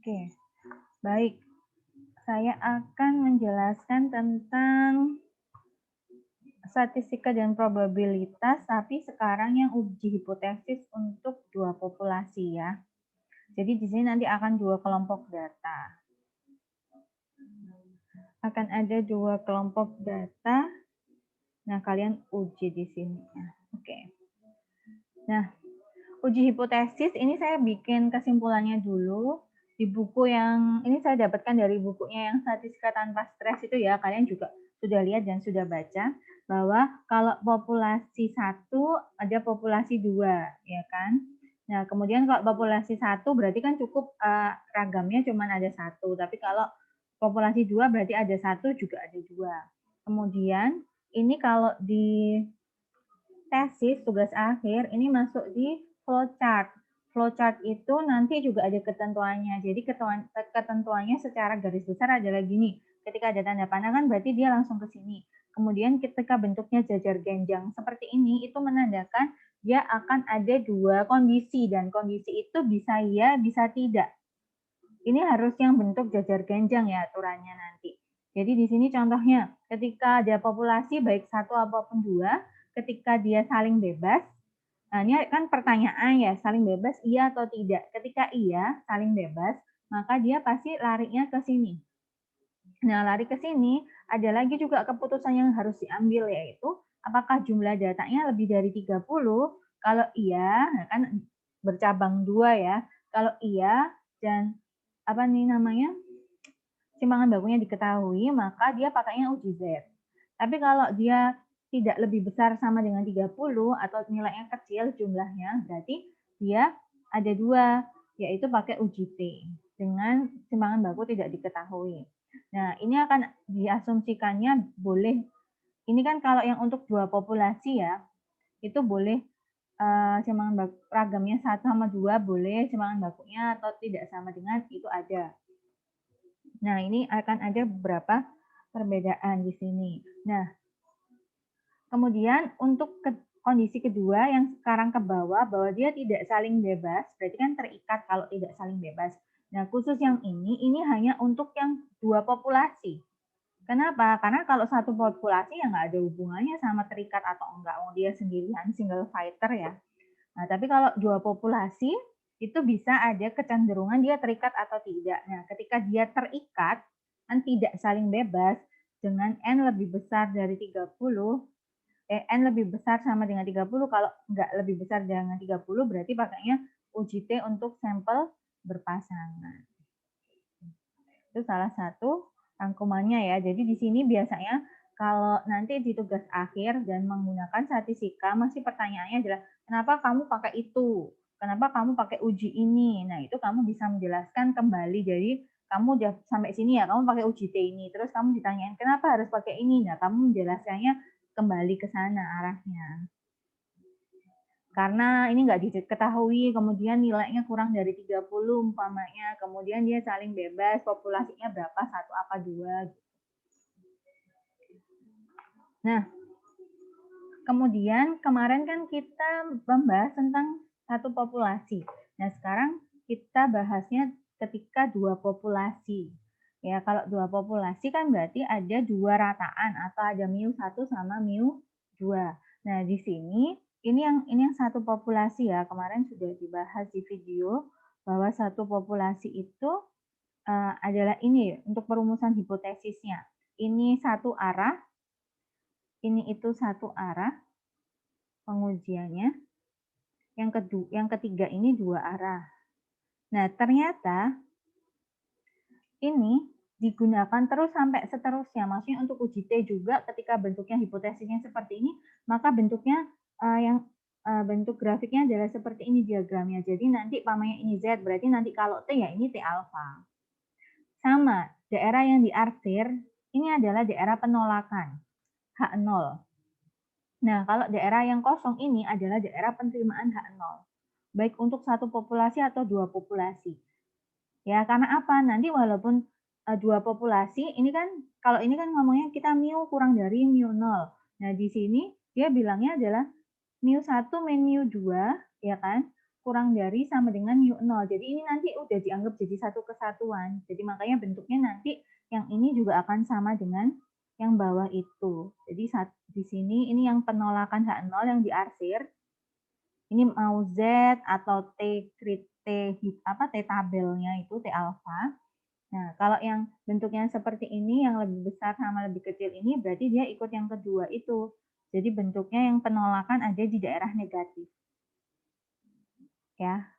Oke, baik. Saya akan menjelaskan tentang statistika dan probabilitas, tapi sekarang yang uji hipotesis untuk dua populasi ya. Jadi di sini nanti akan dua kelompok data. Akan ada dua kelompok data. Nah, kalian uji di sini ya. Oke. Nah, uji hipotesis ini saya bikin kesimpulannya dulu di buku yang ini saya dapatkan dari bukunya yang statistika tanpa stres itu ya. Kalian juga sudah lihat dan sudah baca bahwa kalau populasi satu ada populasi dua, ya kan? Nah, kemudian kalau populasi satu berarti kan cukup ragamnya cuma ada satu. Tapi kalau populasi dua berarti ada satu juga ada dua. Kemudian ini kalau di tesis tugas akhir ini masuk di flowchart. Flowchart itu nanti juga ada ketentuannya. Jadi ketentuannya secara garis besar adalah gini. Ketika ada tanda panah kan berarti dia langsung ke sini. Kemudian ketika bentuknya jajar genjang seperti ini, itu menandakan dia akan ada dua kondisi. Dan kondisi itu bisa iya, bisa tidak. Ini harus yang bentuk jajar genjang ya aturannya nanti. Jadi di sini contohnya, ketika ada populasi baik satu apapun dua, ketika dia saling bebas, nah ini kan pertanyaan ya, saling bebas iya atau tidak. Ketika iya, saling bebas, maka dia pasti larinya ke sini. Nah, lari ke sini, ada lagi juga keputusan yang harus diambil, yaitu apakah jumlah datanya lebih dari 30? Kalau iya, nah kan bercabang dua ya. Kalau iya, dan apa nih namanya, simpangan bakunya diketahui, maka dia pakainya uji Z. Tapi kalau dia tidak lebih besar sama dengan 30 atau nilainya kecil jumlahnya, berarti dia ada dua, yaitu pakai uji T dengan simpangan baku tidak diketahui. Nah, ini akan diasumsikannya boleh, ini kan kalau yang untuk dua populasi ya, itu boleh simpangan baku ragamnya 1 sama 2 boleh, simpangan bakunya atau tidak sama dengan itu ada. Nah, ini akan ada beberapa perbedaan di sini. Nah, kemudian untuk kondisi kedua yang sekarang ke bawah, bahwa dia tidak saling bebas, berarti kan terikat kalau tidak saling bebas. Nah, khusus yang ini hanya untuk yang dua populasi. Kenapa? Karena kalau satu populasi ya nggak ada hubungannya sama terikat atau enggak, dia sendirian, single fighter ya. Nah, tapi kalau dua populasi, itu bisa ada kecenderungan dia terikat atau tidak. Nah, ketika dia terikat, kan tidak saling bebas, dengan N lebih besar dari 30, N lebih besar sama dengan 30, kalau nggak lebih besar dengan 30, berarti pakainya uji T untuk sampel berpasangan. Itu salah satu rangkumannya ya. Jadi di sini biasanya kalau nanti di tugas akhir dan menggunakan statistika, masih pertanyaannya adalah kenapa kamu pakai itu? Kenapa kamu pakai uji ini? Nah, itu kamu bisa menjelaskan kembali. Jadi kamu udah sampai sini ya, kamu pakai uji T ini. Terus kamu ditanyain kenapa harus pakai ini? Nah, kamu menjelaskannya kembali ke sana arahnya. Karena ini nggak diketahui, kemudian nilainya kurang dari 30 umpamanya, kemudian dia saling bebas, populasinya berapa, satu apa dua. Nah, kemudian kemarin kan kita membahas tentang satu populasi. Nah, sekarang kita bahasnya ketika dua populasi. Ya, kalau dua populasi kan berarti ada dua rataan atau ada mu1 sama mu2. Nah, di sini ini yang satu populasi ya. Kemarin sudah dibahas di video bahwa satu populasi itu adalah ini untuk perumusan hipotesisnya. Ini satu arah, ini itu satu arah pengujiannya. Yang ketiga ini dua arah. Nah, ternyata ini digunakan terus sampai seterusnya. Maksudnya untuk uji T juga ketika bentuknya hipotesisnya seperti ini, maka bentuknya bentuk grafiknya adalah seperti ini diagramnya. Jadi nanti pamannya ini Z, berarti nanti kalau T ya ini T alfa. Sama, daerah yang diarsir ini adalah daerah penolakan, H0. Nah, kalau daerah yang kosong ini adalah daerah penerimaan H0. Baik untuk satu populasi atau dua populasi. Ya, karena apa? Nanti walaupun dua populasi, ini kan kalau ini kan ngomongnya kita mu kurang dari mu0. Nah, di sini dia bilangnya adalah mu1 min mu2, ya kan? kurang dari sama dengan mu 0. Jadi ini nanti udah dianggap jadi satu kesatuan. Jadi makanya bentuknya nanti yang ini juga akan sama dengan yang bawah itu. Jadi di sini ini yang penolakan H0 yang diarsir. Ini mau Z atau T T tabelnya itu T alfa. Nah, kalau yang bentuknya seperti ini, yang lebih besar sama lebih kecil ini, berarti dia ikut yang kedua itu. Jadi bentuknya yang penolakan ada di daerah negatif. Ya,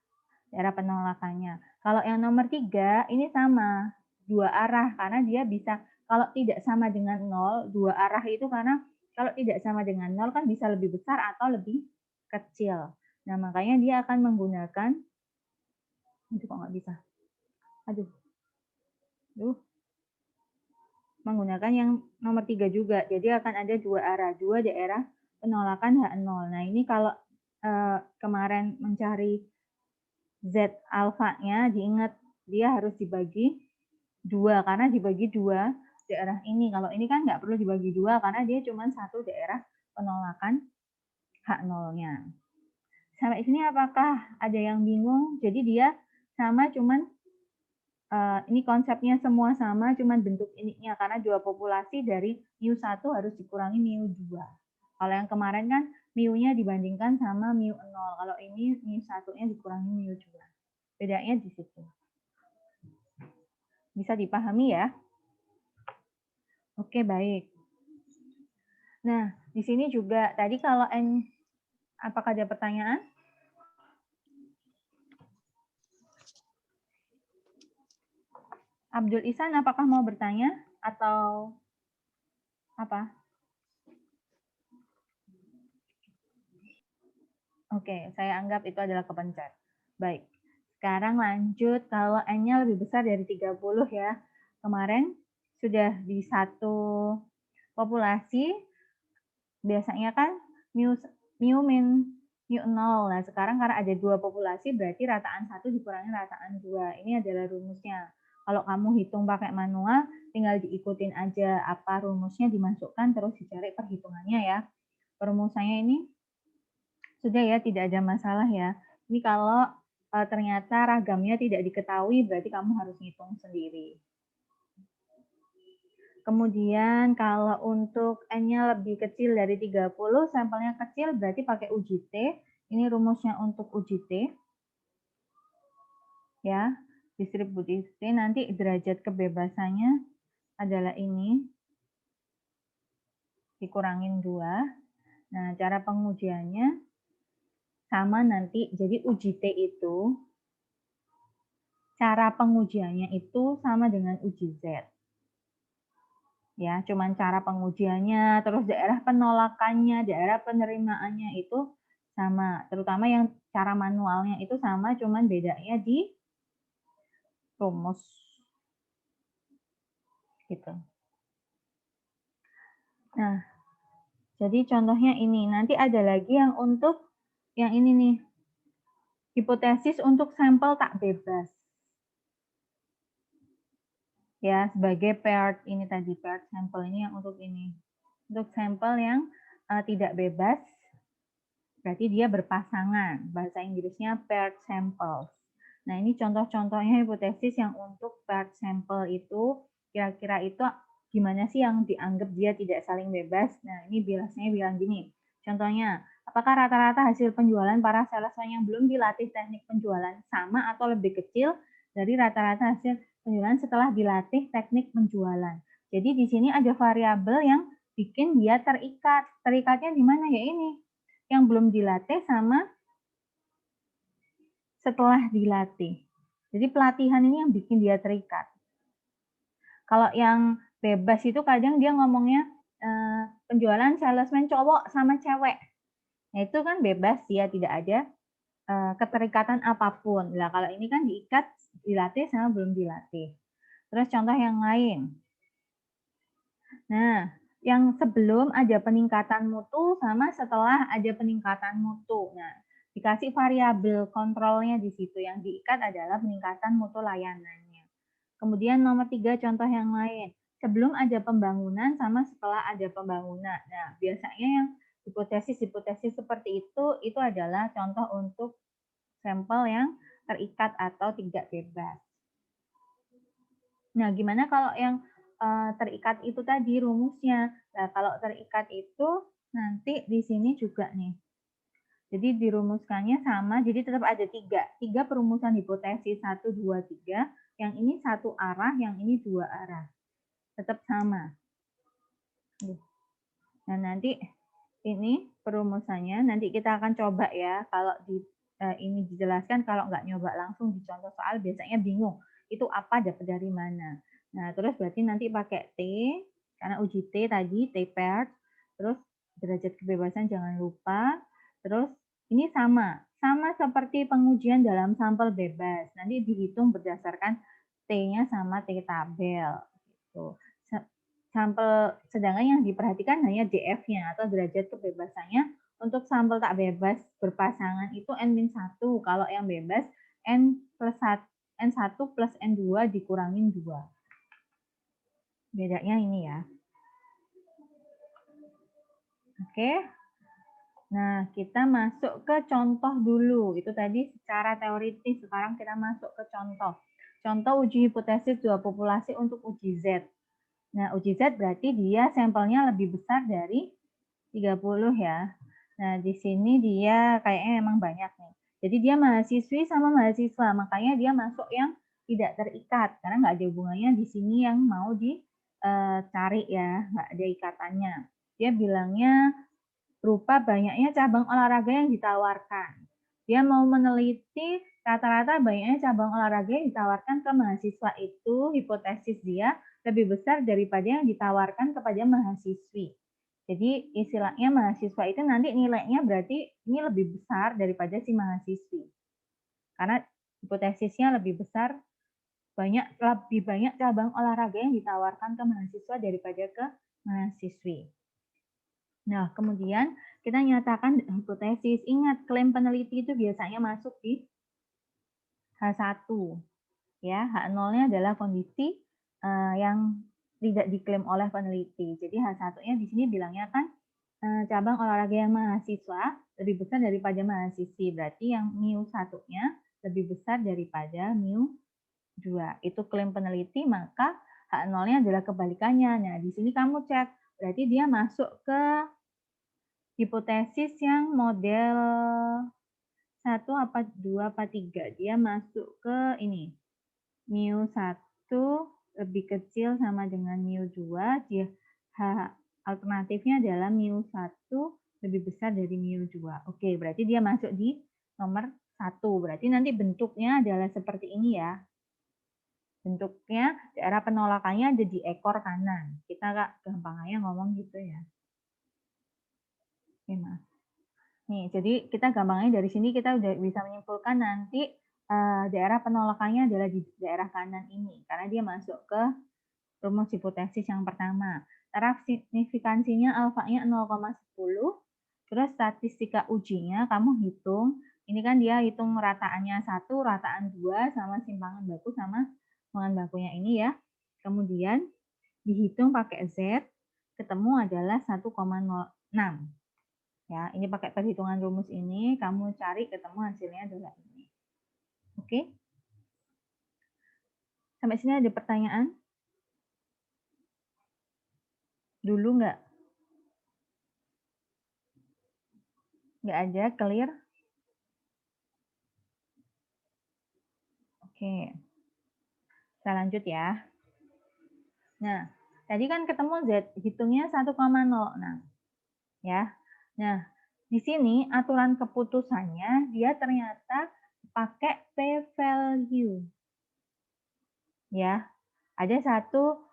daerah penolakannya. Kalau yang nomor 3, ini sama. Dua arah, karena dia bisa, kalau tidak sama dengan 0, dua arah itu karena kalau tidak sama dengan 0 kan bisa lebih besar atau lebih kecil. Nah, makanya dia akan menggunakan, itu kok nggak bisa. Aduh. Menggunakan yang nomor 3 juga. Jadi akan ada dua arah, dua daerah penolakan H0. Nah, ini kalau kemarin mencari Z alfanya, diingat dia harus dibagi dua, karena dibagi dua daerah ini. Kalau ini kan nggak perlu dibagi dua, karena dia cuma satu daerah penolakan H0-nya. Sampai sini apakah ada yang bingung? Jadi dia sama, cuman ini konsepnya semua sama, cuman bentuk ininya, karena dua populasi dari mu1 harus dikurangi mu2. Kalau yang kemarin kan mu-nya dibandingkan sama mu0. Kalau ini mu1-nya dikurangi mu2. Bedanya di situ. Bisa dipahami ya? Oke, baik. Nah, di sini juga tadi kalau N, apakah ada pertanyaan? Abdul Ihsan, apakah mau bertanya atau apa? Oke, saya anggap itu adalah kepencet. Baik, sekarang lanjut kalau N-nya lebih besar dari 30 ya. Kemarin sudah di satu populasi, biasanya kan mu min mu 0. Nah, sekarang karena ada dua populasi, berarti rataan 1 dikurangi rataan 2. Ini adalah rumusnya. Kalau kamu hitung pakai manual, tinggal diikutin aja apa rumusnya, dimasukkan, terus dicari perhitungannya ya. Perumusannya ini sudah ya, tidak ada masalah ya. Ini kalau ternyata ragamnya tidak diketahui, berarti kamu harus ngitung sendiri. Kemudian kalau untuk N-nya lebih kecil dari 30, sampelnya kecil, berarti pakai uji T. Ini rumusnya untuk uji T. Ya, distribusi T, nanti derajat kebebasannya adalah ini. Dikurangin 2. Nah, cara pengujiannya sama nanti, jadi uji T itu, cara pengujiannya itu sama dengan uji Z. Ya, cuman cara pengujiannya, terus daerah penolakannya, daerah penerimaannya itu sama. Terutama yang cara manualnya itu sama, cuman bedanya di rumus. Gitu. Nah, jadi contohnya ini. Nanti ada lagi yang untuk yang ini nih. Hipotesis untuk sampel tak bebas. Ya, sebagai paired ini tadi, paired sampel ini yang untuk ini. Untuk sampel yang tidak bebas, berarti dia berpasangan. Bahasa Inggrisnya paired samples. Nah, ini contoh-contohnya hipotesis yang untuk paired sample itu, kira-kira itu gimana sih yang dianggap dia tidak saling bebas. Nah, ini biasanya bilang gini. Contohnya, apakah rata-rata hasil penjualan para salesman yang belum dilatih teknik penjualan sama atau lebih kecil dari rata-rata hasil penjualan setelah dilatih teknik penjualan. Jadi di sini ada variabel yang bikin dia terikat. Terikatnya di mana ya ini? Yang belum dilatih sama setelah dilatih. Jadi pelatihan ini yang bikin dia terikat. Kalau yang bebas itu kadang dia ngomongnya penjualan salesman cowok sama cewek. Nah itu kan bebas ya, tidak ada keterikatan apapun. Nah kalau ini kan diikat, dilatih sama belum dilatih. Terus contoh yang lain. Nah, yang sebelum ada peningkatan mutu sama setelah ada peningkatan mutu. Nah, dikasih variabel kontrolnya di situ. Yang diikat adalah peningkatan mutu layanannya. Kemudian nomor 3 contoh yang lain. Sebelum ada pembangunan sama setelah ada pembangunan. Nah, biasanya yang hipotesis-hipotesis seperti itu adalah contoh untuk sampel yang terikat atau tidak bebas. Nah, gimana kalau yang terikat itu tadi rumusnya? Nah, kalau terikat itu nanti di sini juga nih. Jadi dirumuskannya sama, jadi tetap ada tiga perumusan hipotesis 1, 2, 3. Yang ini satu arah, yang ini dua arah. Tetap sama. Nah, nanti ini perumusannya, nanti kita akan coba ya. Kalau ini dijelaskan, kalau nggak nyoba langsung di contoh soal, biasanya bingung. Itu apa, dapat dari mana. Nah, terus berarti nanti pakai T, karena uji T tadi, T paired. Terus derajat kebebasan jangan lupa. Terus ini sama seperti pengujian dalam sampel bebas. Nanti dihitung berdasarkan T-nya sama T tabel. Gitu. Sampel, sedangkan yang diperhatikan hanya DF-nya atau derajat kebebasannya. Untuk sampel tak bebas berpasangan itu N-1. Kalau yang bebas N1 plus N2 dikurangin 2. Bedanya ini ya. Oke. Nah, kita masuk ke contoh dulu. Itu tadi secara teoritis, sekarang kita masuk ke contoh. Contoh uji hipotesis dua populasi untuk uji Z. Nah, uji Z berarti dia sampelnya lebih besar dari 30 ya. Nah, di sini dia kayaknya emang banyak nih. Jadi dia mahasiswi sama mahasiswa, makanya dia masuk yang tidak terikat. Karena nggak ada hubungannya di sini yang mau dicari ya, nggak ada ikatannya. Dia bilangnya berupa banyaknya cabang olahraga yang ditawarkan. Dia mau meneliti rata-rata banyaknya cabang olahraga yang ditawarkan ke mahasiswa itu, hipotesis dia lebih besar daripada yang ditawarkan kepada mahasiswi. Jadi istilahnya mahasiswa itu nanti nilainya berarti ini lebih besar daripada si mahasiswi. Karena hipotesisnya lebih besar, lebih banyak cabang olahraga yang ditawarkan ke mahasiswa daripada ke mahasiswi. Nah, kemudian kita nyatakan hipotesis. Ingat, klaim peneliti itu biasanya masuk di H1. Ya, H0-nya adalah kondisi yang tidak diklaim oleh peneliti. Jadi H1-nya di sini bilangnya kan cabang olahraga yang mahasiswa lebih besar daripada mahasiswi. Berarti yang mu1-nya lebih besar daripada mu2. Itu klaim peneliti, maka H0-nya adalah kebalikannya. Nah, di sini kamu cek. Berarti dia masuk ke hipotesis yang model 1 apa 2 apa 3. Dia masuk ke ini. mu1 lebih kecil sama dengan mu2. Dia alternatifnya adalah mu1 lebih besar dari mu2. Oke, berarti dia masuk di nomor 1. Berarti nanti bentuknya adalah seperti ini ya. Bentuknya daerah penolakannya ada di ekor kanan. Kita gampangannya ngomong gitu ya. Oke, maaf. Nih, jadi kita gampangnya dari sini kita udah bisa menyimpulkan nanti daerah penolakannya adalah di daerah kanan ini, karena dia masuk ke rumus hipotesis yang pertama. Taraf signifikansinya alfanya 0,10, terus statistika ujinya kamu hitung, ini kan dia hitung rataannya 1, rataan 2, sama simpangan baku sama simpangan bakunya ini ya. Kemudian dihitung pakai Z, ketemu adalah 1,06. Ya, ini pakai perhitungan rumus ini, kamu cari ketemu hasilnya adalah ini. Oke? Sampai sini ada pertanyaan? Dulu nggak? Nggak ada, clear? Oke. Kita lanjut ya. Nah, tadi kan ketemu Z, hitungnya 1,06. Ya. Nah, di sini aturan keputusannya dia ternyata pakai p-value. Ya. Ada satu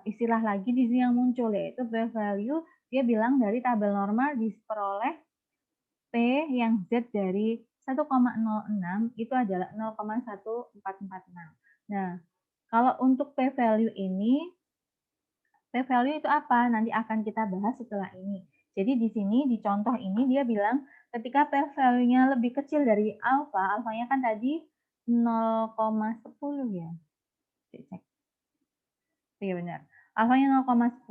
istilah lagi di sini yang muncul, yaitu p-value. Dia bilang dari tabel normal diperoleh P yang Z dari 1,06 itu adalah 0,1446. Nah, kalau untuk p-value ini, p-value itu apa? Nanti akan kita bahas setelah ini. Jadi di sini, di contoh ini dia bilang ketika p-value-nya lebih kecil dari alfa, alfanya kan tadi 0,10 ya. Cek. Iya benar. Alfanya 0,10,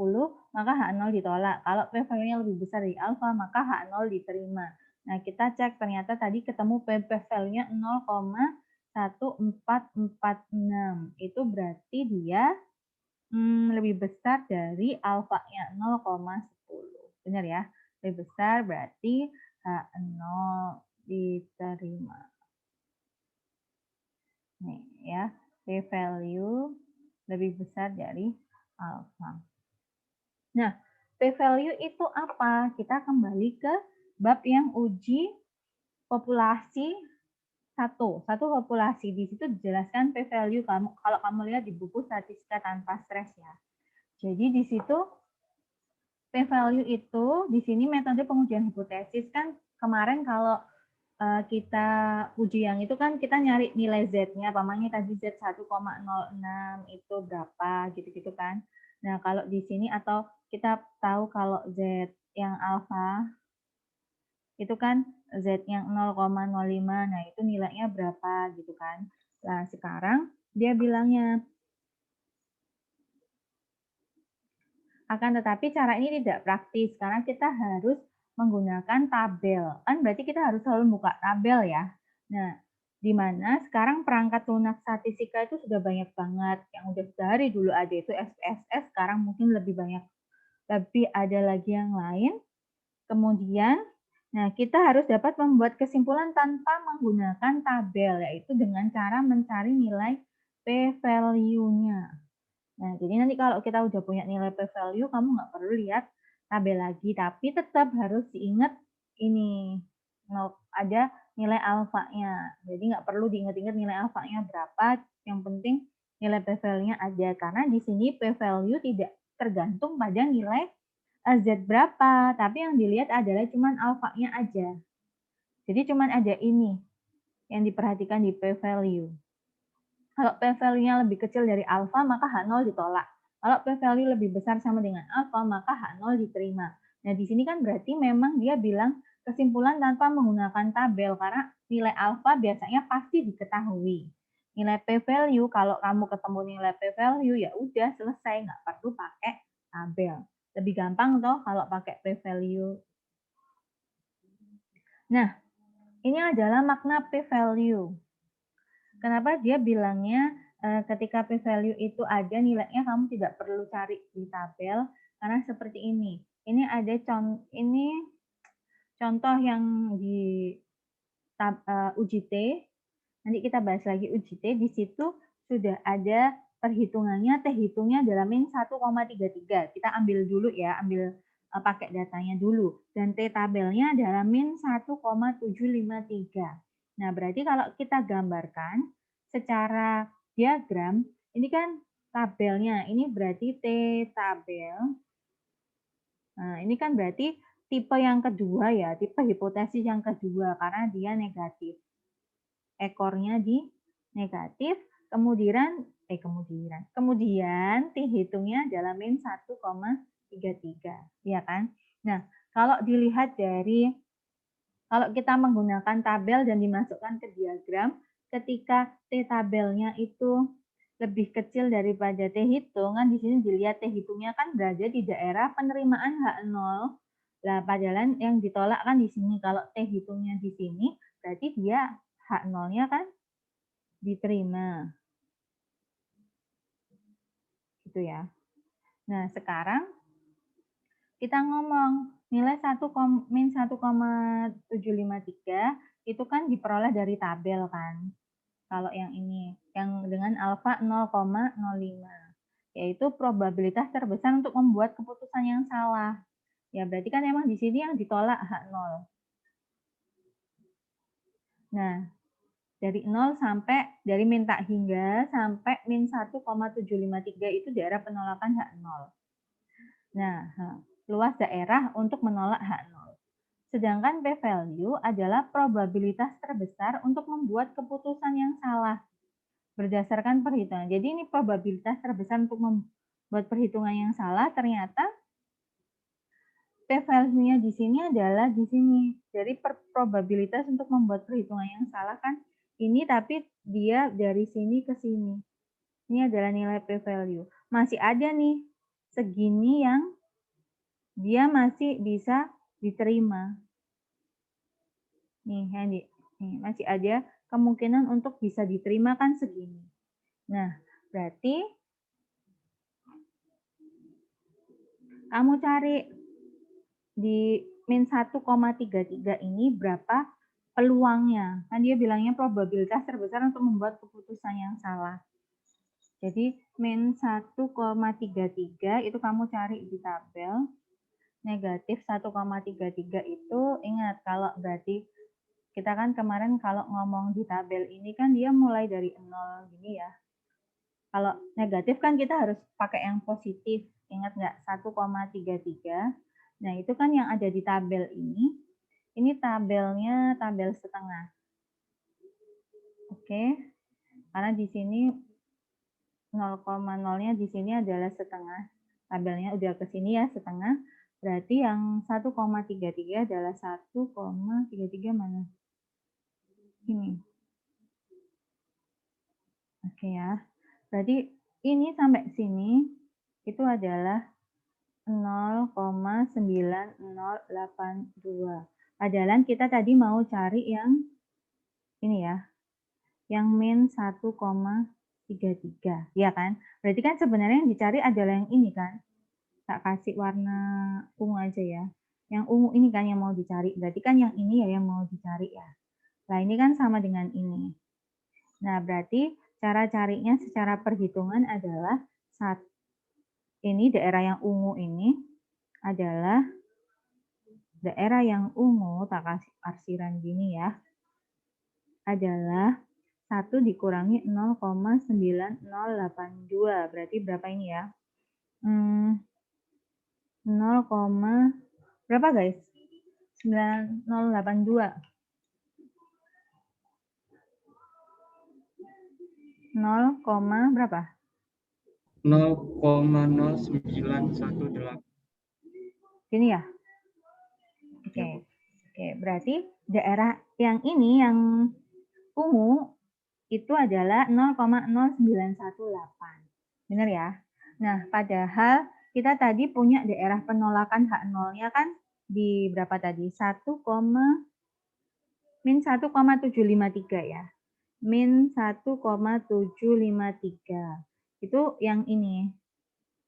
maka H0 ditolak. Kalau p-value-nya lebih besar dari alfa, maka H0 diterima. Nah, kita cek ternyata tadi ketemu p-value-nya 0,1446. Itu berarti dia lebih besar dari alfanya 0,10. Benar ya? Lebih besar berarti H0 diterima. Nih ya, p-value lebih besar dari alfa. Nah, p-value itu apa? Kita kembali ke bab yang uji populasi satu populasi. Di situ dijelaskan p-value kamu kalau kamu lihat di buku statistika tanpa stres ya. Jadi di situ p-value itu di sini metode pengujian hipotesis kan kemarin kalau kita uji yang itu kan kita nyari nilai Z-nya, pamannya tadi Z 1,06 itu berapa gitu-gitu kan. Nah, kalau di sini atau kita tahu kalau Z yang alfa itu kan Z yang 0,05, nah itu nilainya berapa gitu kan. Nah, sekarang dia bilangnya akan tetapi cara ini tidak praktis karena kita harus menggunakan tabel. Kan berarti kita harus selalu buka tabel ya. Nah, di mana sekarang perangkat lunak statistika itu sudah banyak banget. Yang udah dari dulu ada itu SPSS, sekarang mungkin lebih banyak. Tapi ada lagi yang lain. Kemudian, nah kita harus dapat membuat kesimpulan tanpa menggunakan tabel, yaitu dengan cara mencari nilai p-value-nya. Nah, jadi nanti kalau kita udah punya nilai p-value, kamu nggak perlu lihat tabel lagi, tapi tetap harus diingat ini ada nilai alfanya. Jadi nggak perlu diingat-ingat nilai alfanya berapa, yang penting nilai p-value-nya ada. Karena di sini p-value tidak tergantung pada nilai Z berapa, tapi yang dilihat adalah cuman alfanya aja. Jadi cuman ada ini yang diperhatikan di p-value. Kalau p-value-nya lebih kecil dari alfa, maka H0 ditolak. Kalau p-value lebih besar sama dengan alfa, maka H0 diterima. Nah, di sini kan berarti memang dia bilang kesimpulan tanpa menggunakan tabel, karena nilai alfa biasanya pasti diketahui. Nilai p-value, kalau kamu ketemu nilai p-value, ya udah selesai, nggak perlu pakai tabel. Lebih gampang toh kalau pakai p-value. Nah, ini adalah makna p-value. Kenapa dia bilangnya ketika p-value itu ada nilainya kamu tidak perlu cari di tabel karena seperti ini. Ini ada contoh yang di UJT. Nanti kita bahas lagi UJT. Di situ sudah ada perhitungannya, T hitungnya dalam min 1,33. Kita ambil dulu ya, ambil pakai datanya dulu. Dan T tabelnya dalam min 1,753. Nah, berarti kalau kita gambarkan secara diagram, ini kan tabelnya, ini berarti T tabel. Nah, ini kan berarti tipe yang kedua ya, tipe hipotesis yang kedua karena dia negatif. Ekornya di negatif, kemudian T hitungnya dalam min 1,33, ya kan? Nah, kalau dilihat dari kalau kita menggunakan tabel dan dimasukkan ke diagram, ketika T tabelnya itu lebih kecil daripada T hitung, kan di sini dilihat T hitungnya kan berada di daerah penerimaan H0. Nah, padahal yang ditolak kan di sini. Kalau T hitungnya di sini, berarti dia H0-nya kan diterima. Gitu ya. Nah, sekarang kita ngomong nilai 1,753 itu kan diperoleh dari tabel kan. Kalau yang ini, yang dengan alfa 0,05, yaitu probabilitas terbesar untuk membuat keputusan yang salah. Ya, berarti kan emang di sini yang ditolak H0. Nah, dari 0 sampai, dari min tak hingga sampai min 1,753 itu daerah penolakan H0. Nah, luas daerah untuk menolak H0. Sedangkan p-value adalah probabilitas terbesar untuk membuat keputusan yang salah berdasarkan perhitungan. Jadi ini probabilitas terbesar untuk membuat perhitungan yang salah, ternyata p-value-nya di sini adalah di sini. Jadi probabilitas untuk membuat perhitungan yang salah kan ini, tapi dia dari sini ke sini. Ini adalah nilai p-value. Masih ada nih segini yang dia masih bisa diterima. Nih, nih, masih ada kemungkinan untuk bisa diterima kan segini. Nah, berarti kamu cari di min 1,33 ini berapa peluangnya. Kan dia bilangnya probabilitas terbesar untuk membuat keputusan yang salah. Jadi min 1,33 itu kamu cari di tabel. Negatif 1,33 itu ingat kalau berarti kita kan kemarin kalau ngomong di tabel ini kan dia mulai dari 0 gini ya. Kalau negatif kan kita harus pakai yang positif. Ingat nggak? 1,33. Nah, itu kan yang ada di tabel ini. Ini tabelnya tabel setengah. Oke. Karena di sini 0,0-nya di sini adalah setengah. Tabelnya udah ke sini ya, setengah. Berarti yang 1,33 adalah 1,33 mana? Ini. Oke ya. Berarti ini sampai sini itu adalah 0,9082. Padahal kita tadi mau cari yang ini ya, yang min 1,33, ya kan? Berarti kan sebenarnya yang dicari adalah yang ini kan? Tak kasih warna ungu aja ya. Yang ungu ini kan yang mau dicari. Berarti kan yang ini ya yang mau dicari ya. Nah, ini kan sama dengan ini. Nah, berarti cara carinya secara perhitungan adalah ini daerah yang ungu ini adalah daerah yang ungu, tak kasih arsiran gini ya, adalah 1 dikurangi 0,9082. Berarti berapa ini ya? 0, berapa guys? 9082. 0, berapa? 0,0918. Gini ya? Oke. Oke, berarti daerah yang ini yang ungu itu adalah 0,0918. Benar ya? Nah, padahal kita tadi punya daerah penolakan H0-nya kan di berapa tadi? Min 1,753 ya. Min 1,753. Itu yang ini.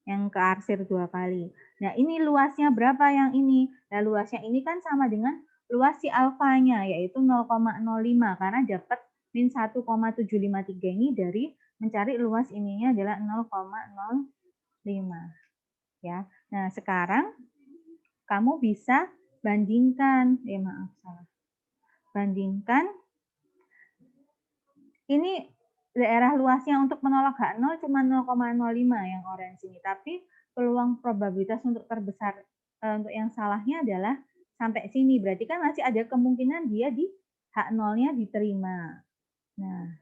Yang kearsir 2 kali. Nah, ini luasnya berapa yang ini? Nah, luasnya ini kan sama dengan luas si alfanya, yaitu 0,05, karena dapat min 1,753 ini dari mencari luas ininya adalah 0,05. Ya. Nah, sekarang kamu bisa bandingkan, maaf salah. Bandingkan ini daerah luasnya untuk menolak H0 cuma 0,05 yang orange ini, tapi peluang probabilitas untuk terbesar untuk yang salahnya adalah sampai sini. Berarti kan masih ada kemungkinan dia di H0-nya diterima. Nah,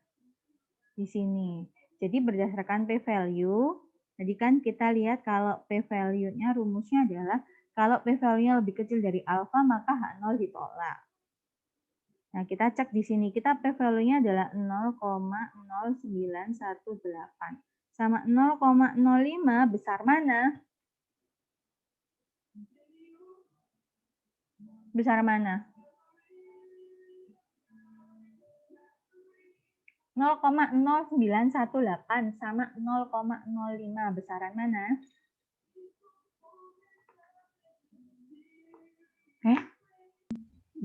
di sini. Jadi berdasarkan p-value, jadi kan kita lihat kalau p-value-nya rumusnya adalah kalau p-value-nya lebih kecil dari alfa maka H0 ditolak. Nah, kita cek di sini. Kita p-value-nya adalah 0,0918. Sama 0,05 besar mana? Besar mana? 0,0918 sama 0,05. Besaran mana?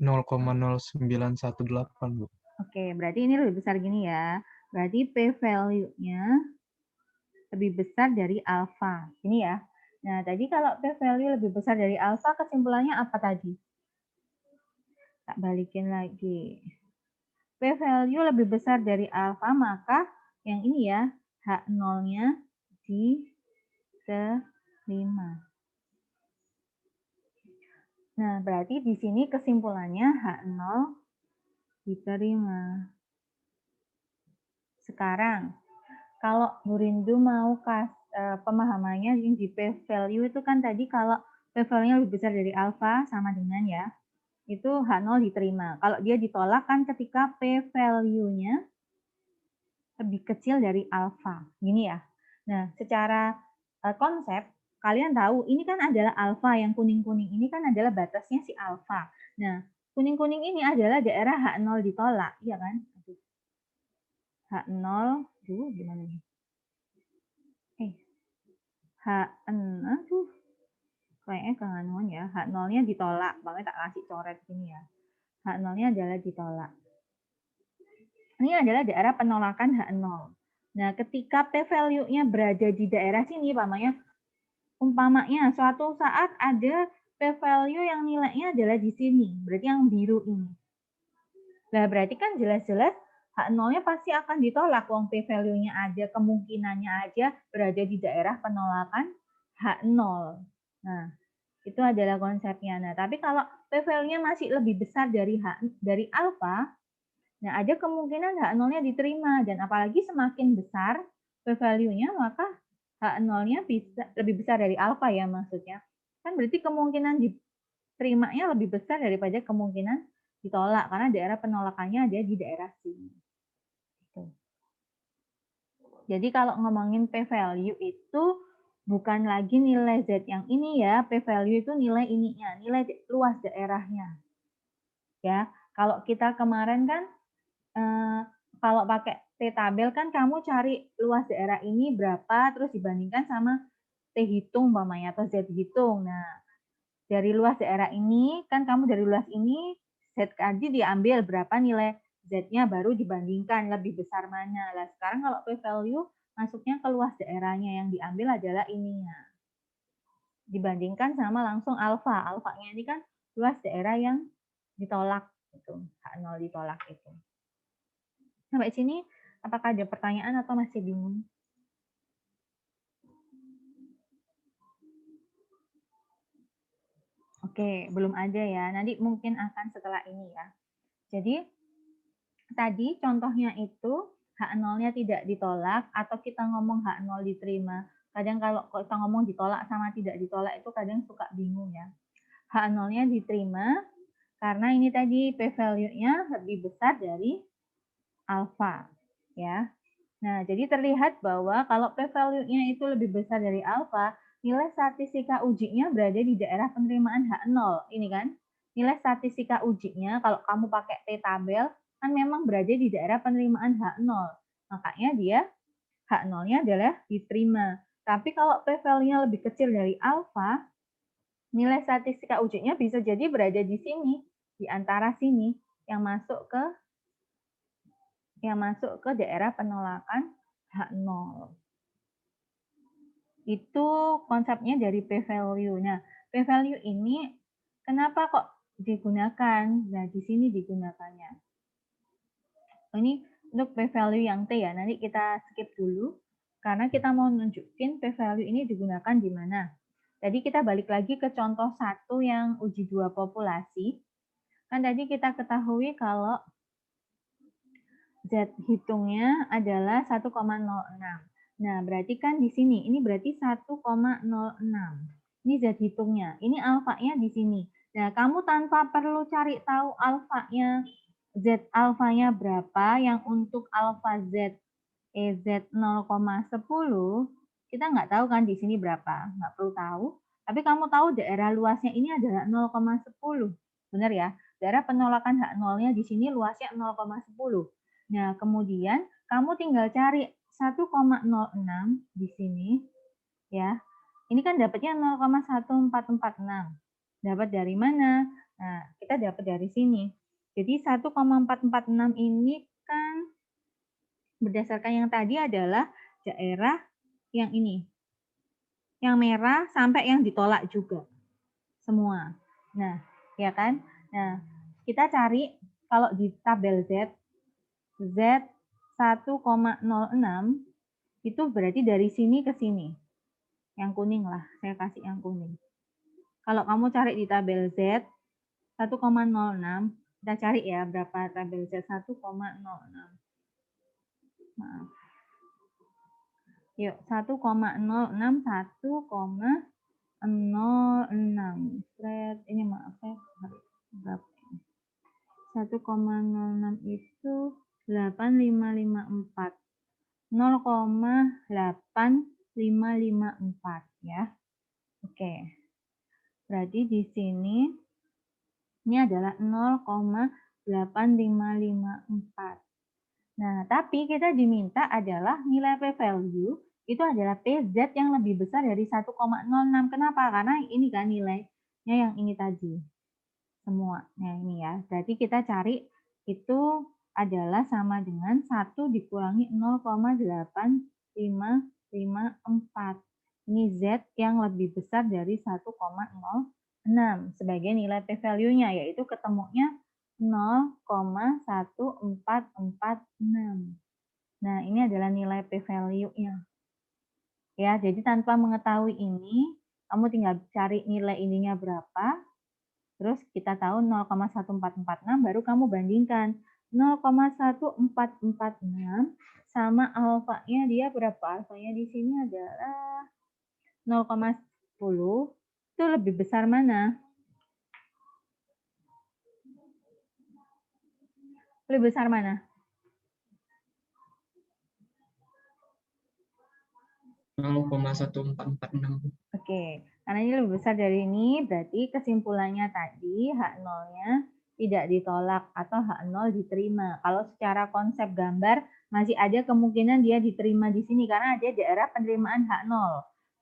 0,0918, Bu. Oke, berarti ini lebih besar gini ya. Berarti p-value-nya lebih besar dari alfa. Ini ya. Nah, tadi kalau p-value lebih besar dari alfa, kesimpulannya apa tadi? Tak balikin lagi. P-value lebih besar dari alfa, maka yang ini ya, H0-nya diterima. Nah, berarti di sini kesimpulannya H0 diterima. Sekarang, kalau Bu Rindu mau pemahamannya di P-value itu kan tadi kalau P-value-nya lebih besar dari alfa sama dengan ya, itu H0 diterima. Kalau dia ditolak kan ketika P-value-nya lebih kecil dari alfa. Gini ya. Nah, secara konsep, kalian tahu ini kan adalah alfa, yang kuning-kuning ini kan adalah batasnya si alfa. Nah, Kuning-kuning ini adalah daerah H0 ditolak, iya kan? H0, gimana nih? H0, kayaknya keanuan ya. H0-nya ditolak, banget tak kasih coret sini ya. H0-nya adalah ditolak. Ini adalah daerah penolakan H0. Nah, ketika p-value-nya berada di daerah sini, umpamanya suatu saat ada p-value yang nilainya adalah di sini, berarti yang biru ini. Nah, berarti kan jelas-jelas H0-nya pasti akan ditolak, wong p-value-nya ada, kemungkinannya aja berada di daerah penolakan H0. Nah, itu adalah konsepnya. Nah, tapi kalau p-value-nya masih lebih besar dari alfa, nah ada kemungkinan H0-nya diterima, dan apalagi semakin besar p-value-nya, maka H0-nya bisa lebih besar dari alfa ya maksudnya. Kan berarti kemungkinan diterimanya lebih besar daripada kemungkinan ditolak, karena daerah penolakannya ada di daerah sini. Jadi kalau ngomongin p-value itu bukan lagi nilai Z yang ini ya, p-value itu nilai ininya, nilai luas daerahnya. Ya, kalau kita kemarin kan kalau pakai T-tabel kan kamu cari luas daerah ini berapa, terus dibandingkan sama T hitung umpamanya atau Z hitung. Nah, dari luas daerah ini, kan kamu dari luas ini, Z tadi diambil berapa nilai Z-nya, baru dibandingkan lebih besar mana. Nah, sekarang kalau p-value masuknya ke luas daerahnya, yang diambil adalah ininya. Dibandingkan sama langsung alfa. Alfanya ini kan luas daerah yang ditolak. Itu, H0 ditolak itu. Sampai sini, apakah ada pertanyaan atau masih bingung? Oke, belum ada ya. Nanti mungkin akan setelah ini ya. Jadi, tadi contohnya itu H0-nya tidak ditolak atau kita ngomong H0 diterima. Kadang kalau kita ngomong ditolak sama tidak ditolak itu kadang suka bingung ya. H0-nya diterima karena ini tadi p-value-nya lebih besar dari alfa ya. Nah, jadi terlihat bahwa kalau p-value-nya itu lebih besar dari alfa, nilai statistika ujinya berada di daerah penerimaan H0. Ini kan, nilai statistika ujinya kalau kamu pakai T-tabel, kan memang berada di daerah penerimaan H0. Makanya dia H0-nya adalah diterima. Tapi kalau p-value-nya lebih kecil dari alfa, nilai statistika ujinya bisa jadi berada di sini, di antara sini, yang masuk ke daerah penolakan H0. Itu konsepnya dari p-value. Nah, p-value ini kenapa kok digunakan? Nah, di sini digunakannya. Ini untuk p-value yang T ya, nanti kita skip dulu. Karena kita mau nunjukin p-value ini digunakan di mana. Jadi kita balik lagi ke contoh 1 yang uji 2 populasi. Kan tadi kita ketahui kalau Z hitungnya adalah 1,06. Nah, berarti kan di sini, ini berarti 1,06. Ini Z hitungnya, ini alfanya di sini. Nah, kamu tanpa perlu cari tahu alfanya, Z alfanya berapa, yang untuk alfa Z, EZ 0,10, kita nggak tahu kan di sini berapa, nggak perlu tahu. Tapi kamu tahu daerah luasnya ini adalah 0,10. Benar ya? Daerah penolakan H0-nya di sini luasnya 0,10. Nah, kemudian kamu tinggal cari 1,06 di sini, ya. Ini kan dapatnya 0,1446. Dapat dari mana? Nah, kita dapat dari sini. Jadi 1,446 ini kan berdasarkan yang tadi adalah daerah yang ini. Yang merah sampai yang ditolak juga. Semua. Nah, ya kan? Nah, kita cari kalau di tabel Z 1,06 itu berarti dari sini ke sini. Yang kuning lah, saya kasih yang kuning. Kalau kamu cari di tabel Z 1,06, kita cari ya berapa tabel Z 1,06. Maaf. Yuk, 1,06, 1,06. Ini maaf ya. Berapa? 1,06 itu 8554. 0,8554 ya. Oke. Berarti di sini Ini adalah 0,8554. Nah, tapi kita diminta adalah nilai p-value itu adalah PZ yang lebih besar dari 1,06. Kenapa? Karena ini kan nilainya yang ini tadi. Semua. Nah, ini ya. Berarti kita cari itu adalah sama dengan 1 dikurangi 0,8554. Ini Z yang lebih besar dari 1,06 sebagai nilai p-value-nya, yaitu ketemunya 0,1446. Nah, ini adalah nilai p-value-nya. Ya, jadi tanpa mengetahui ini, kamu tinggal cari nilai ininya berapa, terus kita tahu 0,1446, baru kamu bandingkan 0,1446 sama alfanya dia berapa? Alfanya di sini adalah 0,10. Itu lebih besar mana? Lebih besar mana? 0,1446. Oke, karena ini lebih besar dari ini, berarti kesimpulannya tadi H0-nya tidak ditolak atau H0 diterima. Kalau secara konsep gambar masih ada kemungkinan dia diterima di sini karena ada daerah penerimaan H0.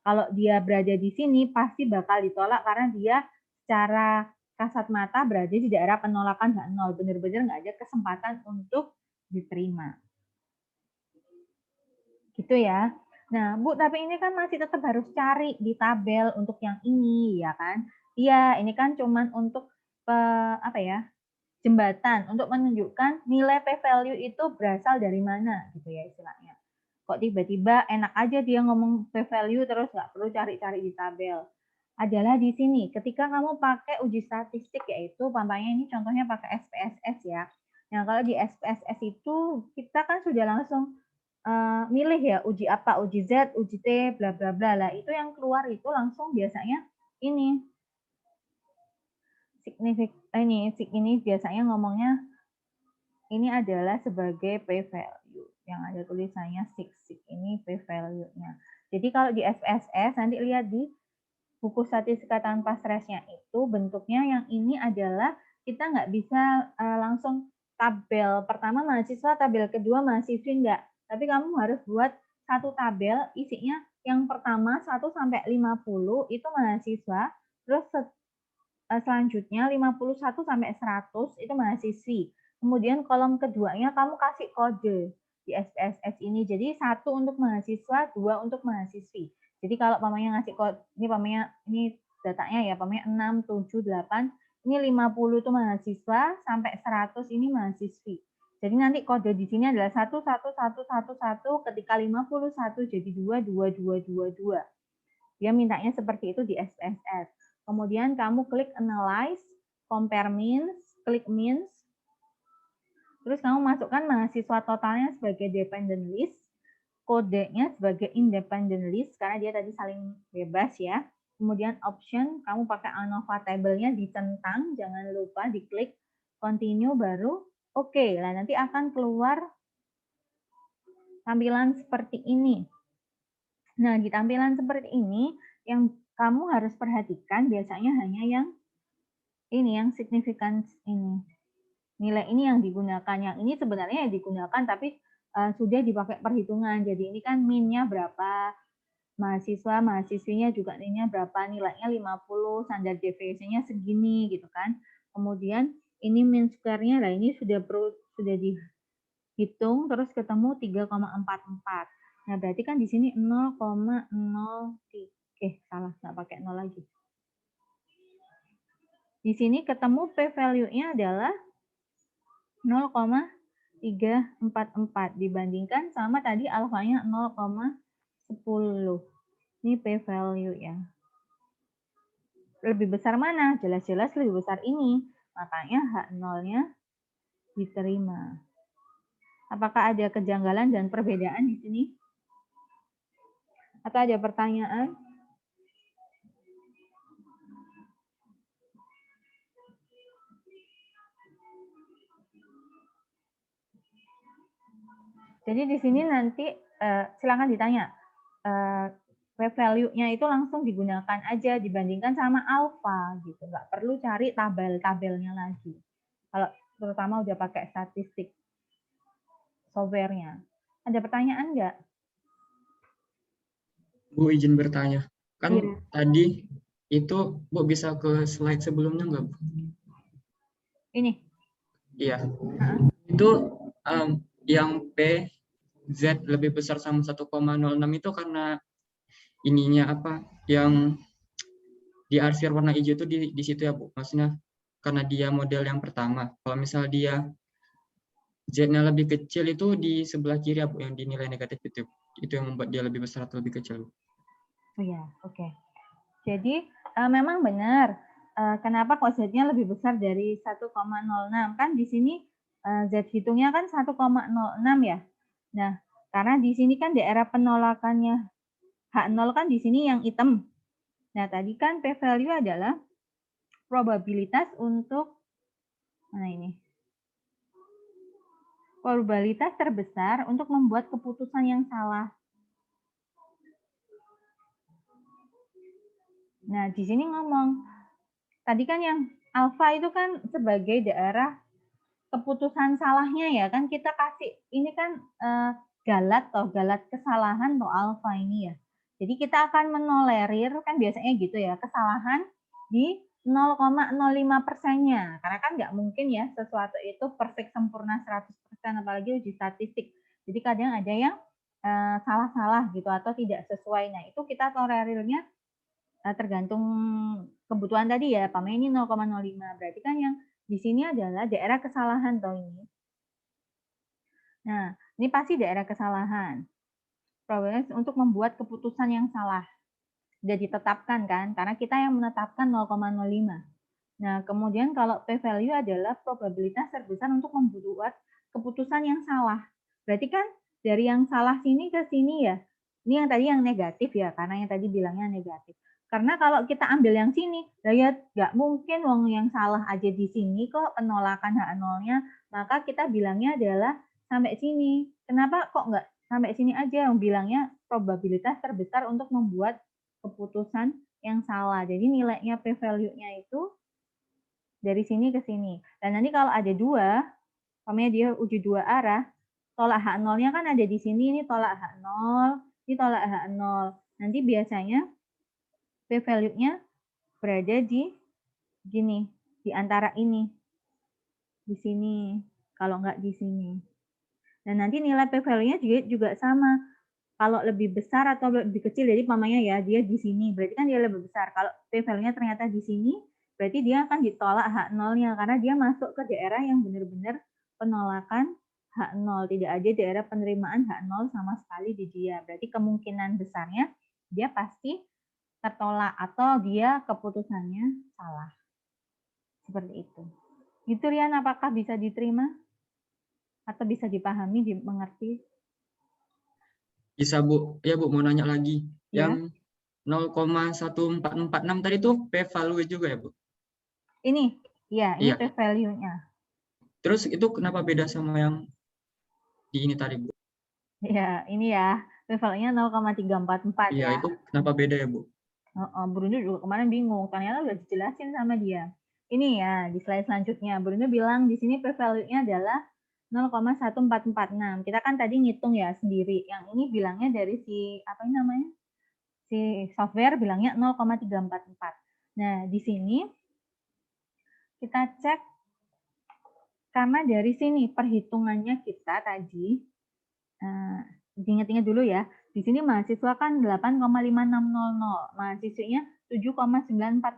Kalau dia berada di sini pasti bakal ditolak karena dia secara kasat mata berada di daerah penolakan H0. Benar-benar nggak ada kesempatan untuk diterima. Gitu ya. Nah, Bu, tapi ini kan masih tetap harus cari di tabel untuk yang ini, ya kan? Iya, ini kan cuman untuk apa ya? Jembatan untuk menunjukkan nilai p-value itu berasal dari mana, gitu ya istilahnya. Kok tiba-tiba enak aja dia ngomong p-value terus nggak perlu cari-cari di tabel. Adalah di sini, ketika kamu pakai uji statistik, yaitu contohnya ini contohnya pakai SPSS ya. Nah, kalau di SPSS itu kita kan sudah langsung milih ya uji apa, uji Z, uji T, bla bla bla lah. Itu yang keluar itu langsung biasanya ini ini biasanya ngomongnya ini adalah sebagai p-value yang ada tulisannya sig ini p-value-nya. Jadi kalau di SPSS nanti lihat di buku statistika tanpa stresnya itu bentuknya yang ini adalah kita nggak bisa langsung tabel pertama mahasiswa, tabel kedua mahasiswi enggak. Tapi kamu harus buat satu tabel isinya yang pertama 1 sampai 50 itu mahasiswa, terus selanjutnya 51 sampai 100 itu mahasiswi. Kemudian kolom keduanya kamu kasih kode di SPSS ini. Jadi 1 untuk mahasiswa, 2 untuk mahasiswi. Jadi kalau pamannya ngasih kode, ini pamannya ini datanya ya, pamannya 6, 7, 8, ini 50 itu mahasiswa sampai 100 ini mahasiswi. Jadi nanti kode di sini adalah 1, 1, 1, 1, 1, ketika 51 jadi 2, 2, 2, 2, 2. Dia mintanya seperti itu di SPSS. Kemudian kamu klik analyze, compare means, klik means. Terus kamu masukkan mahasiswa totalnya sebagai dependent list, kodenya sebagai independent list karena dia tadi saling bebas ya. Kemudian option, kamu pakai ANOVA table-nya ditentang, jangan lupa diklik continue baru oke. Nah, nanti akan keluar tampilan seperti ini. Nah, di tampilan seperti ini yang kamu harus perhatikan biasanya hanya yang ini, yang significance ini. Nilai ini yang digunakan. Yang ini sebenarnya yang digunakan tapi sudah dipakai perhitungan. Jadi ini kan min-nya berapa, mahasiswa, mahasiswinya juga nilainya berapa, nilainya 50, standar deviation-nya segini gitu kan. Kemudian ini min square-nya, lah ini sudah dihitung terus ketemu 3,44. Nah, berarti kan di sini 0,03. Salah, nggak pakai 0 lagi. Di sini ketemu p-value-nya adalah 0,344 dibandingkan sama tadi alfanya 0,10. Ini p-value ya. Lebih besar mana? Jelas-jelas lebih besar ini. Makanya H0-nya diterima. Apakah ada kejanggalan dan perbedaan di sini? Atau ada pertanyaan? Jadi di sini nanti silakan ditanya. p-value-nya itu langsung digunakan aja dibandingkan sama alfa gitu. Nggak perlu cari tabel-tabelnya lagi. Kalau terutama udah pakai statistik software-nya. Ada pertanyaan nggak? Bu izin bertanya. Kan Iya. tadi itu Bu bisa ke slide sebelumnya nggak, Bu? Ini. Iya. Hah? Itu yang P Z lebih besar sama 1,06 itu karena ininya apa? Yang di arsir warna hijau itu di situ ya, Bu. Maksudnya karena dia model yang pertama. Kalau misal dia Z-nya lebih kecil itu di sebelah kiri ya, Bu, yang dinilai negatif itu. Itu yang membuat dia lebih besar atau lebih kecil, Bu. Oh ya, oke. Jadi memang benar. Kenapa kok Z-nya lebih besar dari 1,06? Kan di sini Z hitungnya kan 1,06 ya. Nah, karena di sini kan daerah penolakannya H0 kan di sini yang hitam. Nah, tadi kan p-value adalah probabilitas untuk probabilitas terbesar untuk membuat keputusan yang salah. Nah, di sini ngomong, tadi kan yang alfa itu kan sebagai daerah keputusan salahnya ya, kan kita kasih, ini kan galat kesalahan atau alfa ini ya. Jadi kita akan menolerir, kan biasanya gitu ya, kesalahan di 0,05%-nya. Karena kan nggak mungkin ya sesuatu itu perfect sempurna 100%, apalagi uji statistik. Jadi kadang ada yang salah-salah gitu atau tidak sesuai. Nah, itu kita tolerirnya tergantung kebutuhan tadi ya, pamer ini 0,05. Berarti kan yang di sini adalah daerah kesalahan toh ini. Nah, ini pasti daerah kesalahan. Probabilitas untuk membuat keputusan yang salah. Sudah ditetapkan kan, karena kita yang menetapkan 0,05. Nah, kemudian kalau p-value adalah probabilitas terbesar untuk membuat keputusan yang salah. Berarti kan dari yang salah sini ke sini ya. Ini yang tadi yang negatif ya, karena yang tadi bilangnya negatif. Karena kalau kita ambil yang sini, ya nggak mungkin wong yang salah aja di sini kok penolakan H0-nya, maka kita bilangnya adalah sampai sini. Kenapa kok nggak sampai sini aja, yang bilangnya probabilitas terbesar untuk membuat keputusan yang salah. Jadi nilainya p-value-nya itu dari sini ke sini. Dan nanti kalau ada dua, umpamanya dia uji dua arah, tolak H0-nya kan ada di sini, ini tolak H0, ini tolak H0. Nanti biasanya p-value-nya berada di gini, di antara ini, di sini, kalau nggak di sini. Dan nanti nilai p-value-nya juga sama. Kalau lebih besar atau lebih kecil, jadi umpamanya ya dia di sini, berarti kan dia lebih besar. Kalau p-value-nya ternyata di sini, berarti dia akan ditolak H0-nya karena dia masuk ke daerah yang benar-benar penolakan H0. Tidak ada daerah penerimaan H0 sama sekali di dia. Berarti kemungkinan besarnya dia pasti tertolak atau dia keputusannya salah. Seperti itu. Gitu Rian, apakah bisa diterima? Atau bisa dipahami, dimengerti? Bisa, Bu. Ya, Bu, mau nanya lagi. Ya. Yang 0,1446 tadi tuh p-value juga ya, Bu? Ini, ya, ini Iya. p-value-nya. Terus itu kenapa beda sama yang di ini tadi, Bu? Ya, ini ya, p-value-nya 0,344 Iya, ya. itu kenapa beda ya, Bu? Bruno juga kemarin bingung, ternyata udah dijelasin sama dia. Ini ya, di slide selanjutnya, Bruno bilang di sini p-value-nya adalah 0,1446. Kita kan tadi ngitung ya sendiri. Yang ini bilangnya dari si, apa ini namanya? Si software bilangnya 0,344. Nah, di sini kita cek, karena dari sini perhitungannya kita tadi, diingat-ingat dulu ya, di sini mahasiswa kan 8,5600, mahasiswinya 7,9400.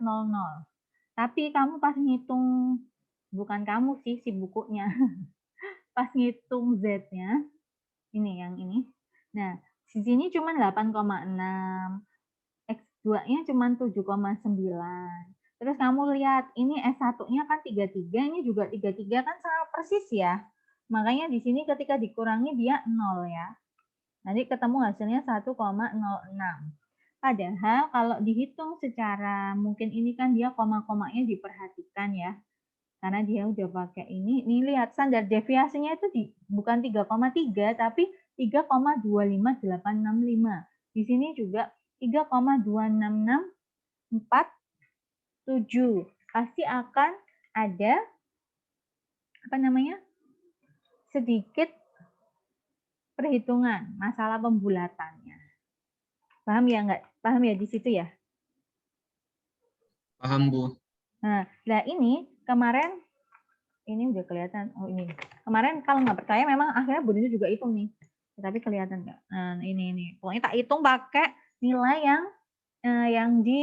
Tapi kamu pas ngitung, bukan kamu sih, si bukunya, pas ngitung Z-nya, ini yang ini. Nah, di sini cuma 8,6, X2-nya cuma 7,9. Terus kamu lihat, ini S1-nya kan 33, ini juga 33 kan sama persis ya. Makanya di sini ketika dikurangi dia 0 ya. Nanti ketemu hasilnya 1,06. Padahal kalau dihitung secara, mungkin ini kan dia koma-komanya diperhatikan ya. Karena dia udah pakai ini lihat standar deviasinya itu bukan 3,3 tapi 3,25865. Di sini juga 3,26647. Pasti akan ada sedikit perhitungan masalah pembulatannya. Paham ya nggak? Paham ya di situ ya? Paham, Bu. Nah, ini kemarin ini udah kelihatan. Oh, ini. Kemarin kalau nggak percaya memang akhirnya Bu Dinda juga hitung nih. Tapi kelihatan nggak? Nah, ini. Pokoknya tak hitung pakai nilai yang di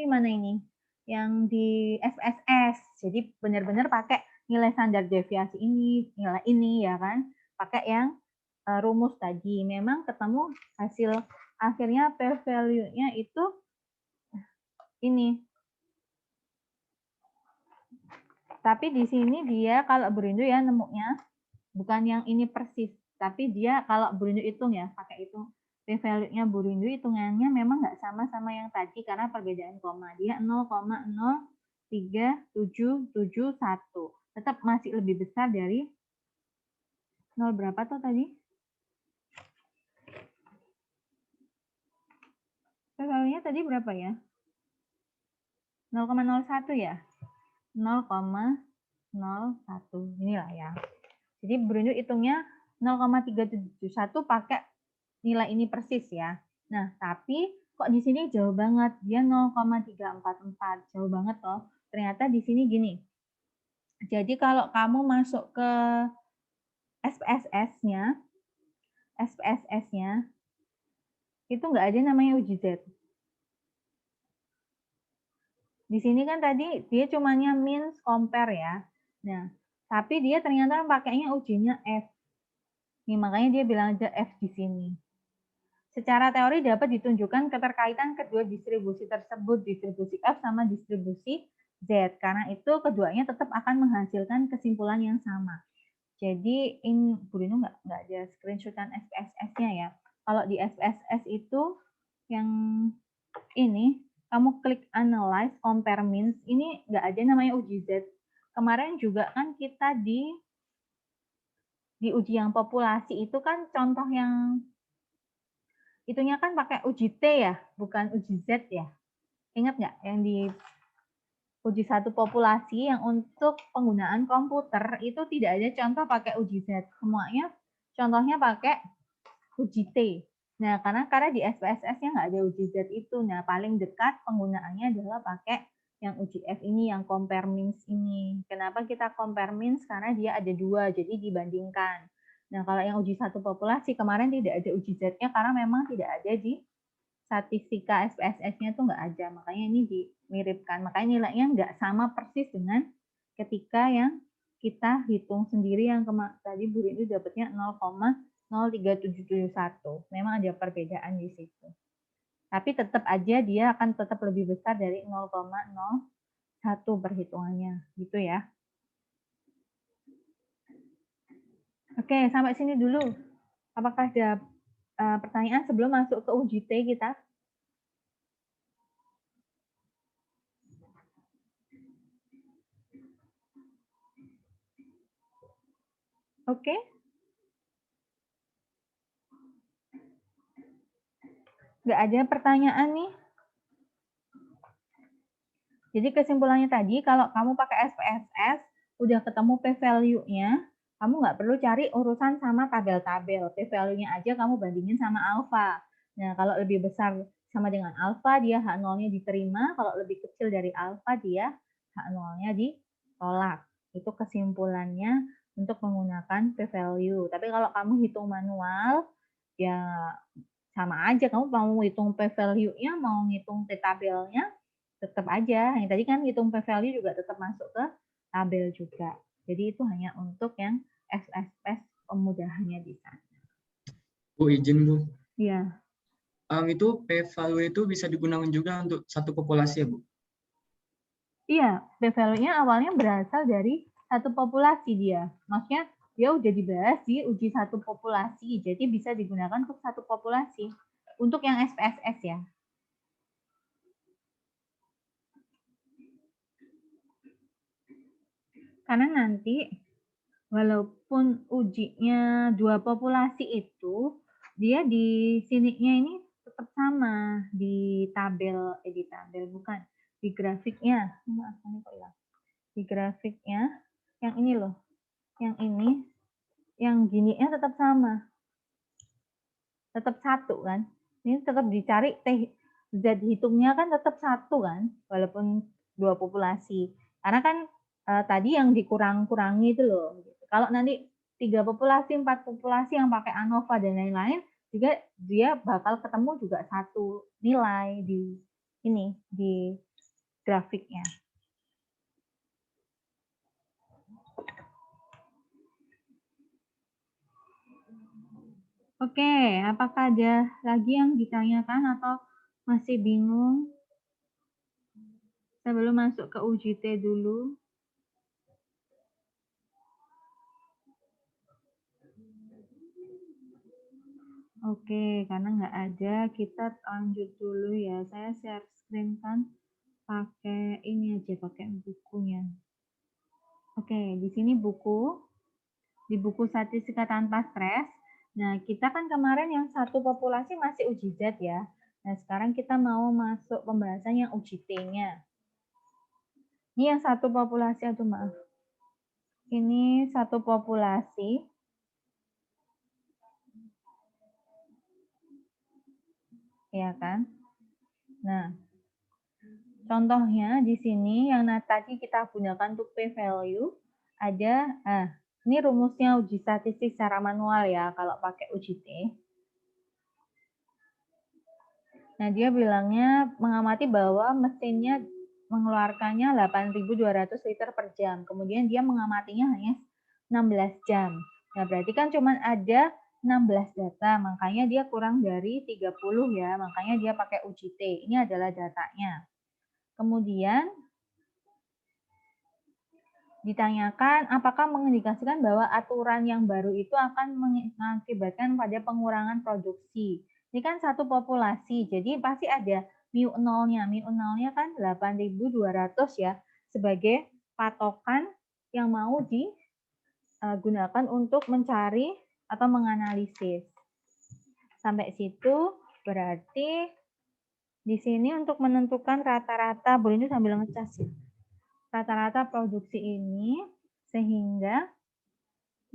mana ini? Yang di SPSS. Jadi benar-benar pakai nilai standar deviasi ini, nilai ini ya kan? Pakai yang rumus tadi. Memang ketemu hasil akhirnya p-value-nya itu ini. Tapi di sini dia kalau Burindo ya nemunya bukan yang ini persis, tapi dia kalau Burindo hitung ya, pakai hitung p-value-nya Burindo hitungannya memang nggak sama yang tadi karena perbedaan koma. Dia 0,03771. Tetap masih lebih besar dari 0 berapa tuh tadi? P-value-nya tadi berapa ya? 0,01 ya? 0,01 inilah ya. Jadi Burindo hitungnya 0,371 pakai nilai ini persis ya. Nah, tapi kok di sini jauh banget. Dia 0,344. Jauh banget loh. Ternyata di sini gini. Jadi kalau kamu masuk ke SPSS-nya itu nggak ada namanya uji Z. Di sini kan tadi dia cumanya means compare ya. Nah, tapi dia ternyata pakainya ujinya F. Nih, makanya dia bilang aja F di sini. Secara teori dapat ditunjukkan keterkaitan kedua distribusi tersebut, distribusi F sama distribusi Z. Karena itu keduanya tetap akan menghasilkan kesimpulan yang sama. Jadi Bu Rino nggak ada screenshotan SPSS-nya ya. Kalau di SPSS itu yang ini, kamu klik analyze, compare means, ini nggak ada namanya uji Z. Kemarin juga kan kita di uji yang populasi itu kan contoh yang itunya kan pakai uji T ya, bukan uji Z ya. Ingat nggak yang di uji satu populasi yang untuk penggunaan komputer itu tidak ada contoh pakai uji Z. Semuanya contohnya pakai uji T. Nah, karena di SPSS-nya nggak ada uji Z itu. Nah, paling dekat penggunaannya adalah pakai yang uji F ini, yang compare means ini. Kenapa kita compare means? Karena dia ada dua, jadi dibandingkan. Nah, kalau yang uji satu populasi kemarin tidak ada uji Z-nya karena memang tidak ada di statistika SPSS-nya tuh nggak ada. Makanya ini dimiripkan. Makanya nilainya nggak sama persis dengan ketika yang kita hitung sendiri yang tadi Bu Rini dapatnya 0,03771. Memang ada perbedaan di situ. Tapi tetap aja dia akan tetap lebih besar dari 0,01 perhitungannya. Gitu ya. Oke, sampai sini dulu. Apakah ada pertanyaan sebelum masuk ke uji T kita? Oke. Nggak ada pertanyaan nih. Jadi kesimpulannya tadi, kalau kamu pakai SPSS, udah ketemu p-value-nya, kamu nggak perlu cari urusan sama tabel-tabel. P-value-nya aja kamu bandingin sama alfa. Nah, kalau lebih besar sama dengan alfa, dia H0-nya diterima. Kalau lebih kecil dari alfa, dia H0-nya ditolak. Itu kesimpulannya untuk menggunakan p-value. Tapi kalau kamu hitung manual, ya sama aja. Kamu mau hitung p-value-nya, mau ngitung t-tabelnya, tetap aja. Yang tadi kan hitung p-value juga tetap masuk ke tabel juga. Jadi itu hanya untuk yang SPSS pemudahannya di sana. Bu, izin Bu. Iya. Itu p-value itu bisa digunakan juga untuk satu populasi ya Bu? Iya, p-value-nya awalnya berasal dari satu populasi dia. Maksudnya dia udah dibahas di uji satu populasi, jadi bisa digunakan untuk satu populasi. Untuk yang SPSS ya. Karena nanti walaupun ujinya dua populasi itu, dia di sininya ini tetap sama di tabel, bukan, di grafiknya. Maaf, ini kok hilang. Di grafiknya, yang ini loh, yang ini, yang gininya tetap sama. Tetap 1 kan. Ini tetap dicari Z hitungnya kan tetap 1 kan, walaupun 2 populasi. Karena kan tadi yang dikurang-kurangi itu loh. Kalau nanti 3 populasi, 4 populasi yang pakai ANOVA dan lain-lain, juga dia bakal ketemu juga 1 nilai di ini, di grafiknya. Oke, apakah ada lagi yang ditanyakan atau masih bingung? Sebelum masuk ke UJT dulu. Oke, karena nggak ada, kita lanjut dulu ya. Saya share screen kan pakai ini aja, pakai bukunya. Oke, di sini buku. Di buku statistika tanpa stres. Nah, kita kan kemarin yang 1 populasi masih uji Z ya. Nah, sekarang kita mau masuk pembahasan yang UJT-nya. Ini yang 1 populasi, aduh maaf. Ini 1 populasi. Ya kan? Nah, contohnya di sini yang tadi kita gunakan untuk p-value ada, ini rumusnya uji statistik secara manual ya kalau pakai UJT. Nah, dia bilangnya mengamati bahwa mesinnya mengeluarkannya 8.200 liter per jam. Kemudian dia mengamatinya hanya 16 jam. Nah, berarti kan cuma ada 16 data, makanya dia kurang dari 30 ya, makanya dia pakai UJT. Ini adalah datanya. Kemudian ditanyakan apakah mengindikasikan bahwa aturan yang baru itu akan mengakibatkan pada pengurangan produksi. Ini kan 1 populasi, jadi pasti ada mu nolnya. Mu nolnya kan 8.200 ya, sebagai patokan yang mau digunakan untuk mencari atau menganalisis. Sampai situ berarti di sini untuk menentukan rata-rata, boleh ini sambil ngecas ya. Rata-rata produksi ini sehingga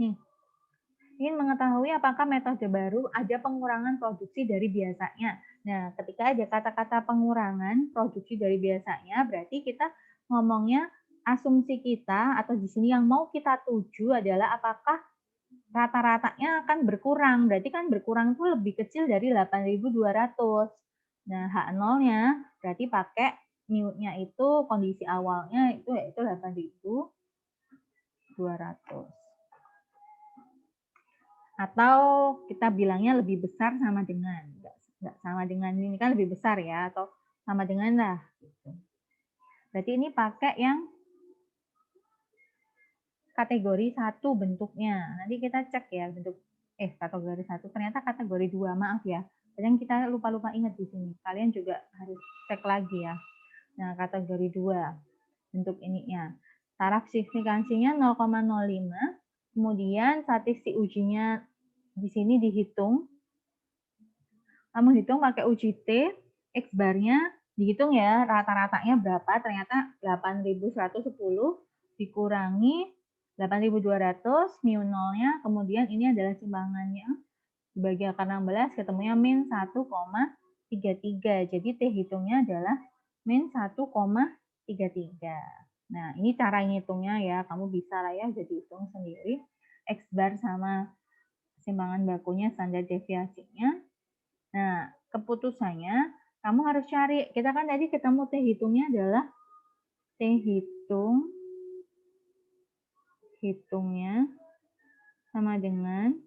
nih ingin mengetahui apakah metode baru ada pengurangan produksi dari biasanya. Nah, ketika ada kata-kata pengurangan produksi dari biasanya, berarti kita ngomongnya asumsi kita atau di sini yang mau kita tuju adalah apakah rata-ratanya akan berkurang. Berarti kan berkurang itu lebih kecil dari 8.200. Nah, H0-nya berarti pakai mu-nya itu kondisi awalnya itu yaitu 8.200. Atau kita bilangnya lebih besar sama dengan, enggak sama dengan ini kan lebih besar ya, atau sama dengan lah. Berarti ini pakai yang kategori 1 bentuknya. Nanti kita cek ya bentuk kategori 1 ternyata kategori 2, maaf ya. Kadang kita lupa-lupa ingat di sini. Kalian juga harus cek lagi ya. Nah, kategori 2 bentuk ininya. Taraf signifikansinya 0,05. Kemudian statistik ujinya di sini dihitung. Kamu hitung pakai UJT, X bar-nya dihitung ya, rata-ratanya berapa, ternyata 8.110 dikurangi 8.200, mu nolnya, kemudian ini adalah simbangannya, dibagi akar 16, ketemunya min 1,33. Jadi T hitungnya adalah min 1,33. Nah, ini cara ngitungnya ya, kamu bisa lah ya jadi hitung sendiri. X bar sama simbangan bakunya, standar deviasinya. Nah, keputusannya kamu harus cari. Kita kan tadi ketemu T hitungnya adalah T hitungnya sama dengan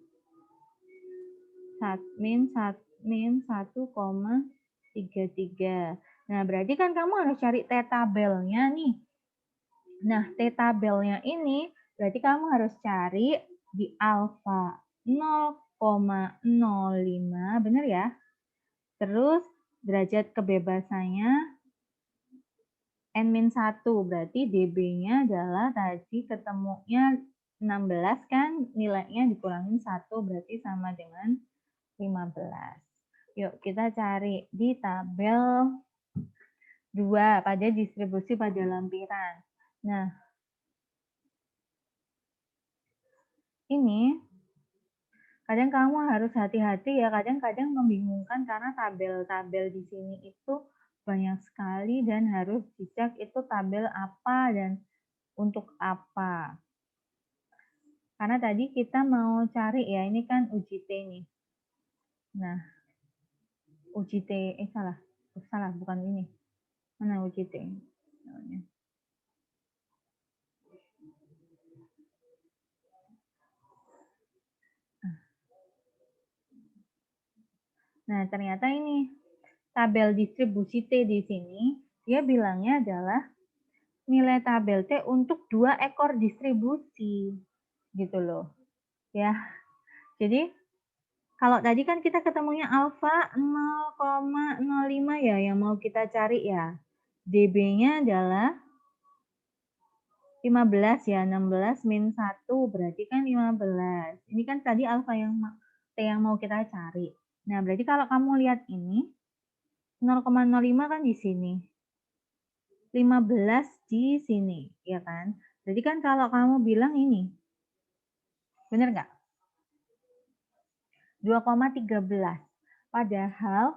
min 1,33. Nah, berarti kan kamu harus cari T tabelnya nih. Nah, T tabelnya ini berarti kamu harus cari di alfa 0,05, benar ya? Terus derajat kebebasannya N-1, berarti dB-nya adalah tadi ketemunya 16 kan, nilainya dikurangin 1 berarti sama dengan 15. Yuk kita cari di tabel 2 pada distribusi pada lampiran. Nah, ini kadang kamu harus hati-hati ya, kadang-kadang membingungkan karena tabel-tabel di sini itu banyak sekali dan harus dicek itu tabel apa dan untuk apa. Karena tadi kita mau cari ya, ini kan UJT nih. Nah, UJT, salah, bukan ini. Mana UJT? Nah, ternyata ini tabel distribusi T di sini, dia bilangnya adalah nilai tabel T untuk 2 ekor distribusi. Gitu loh. Ya. Jadi, kalau tadi kan kita ketemunya alfa 0,05 ya yang mau kita cari ya. DB-nya adalah 15 ya, 16 min 1 berarti kan 15. Ini kan tadi alfa yang T yang mau kita cari. Nah, berarti kalau kamu lihat ini, 0,05 kan di sini. 15 di sini, ya kan? Jadi kan kalau kamu bilang ini, benar nggak? 2,13. Padahal,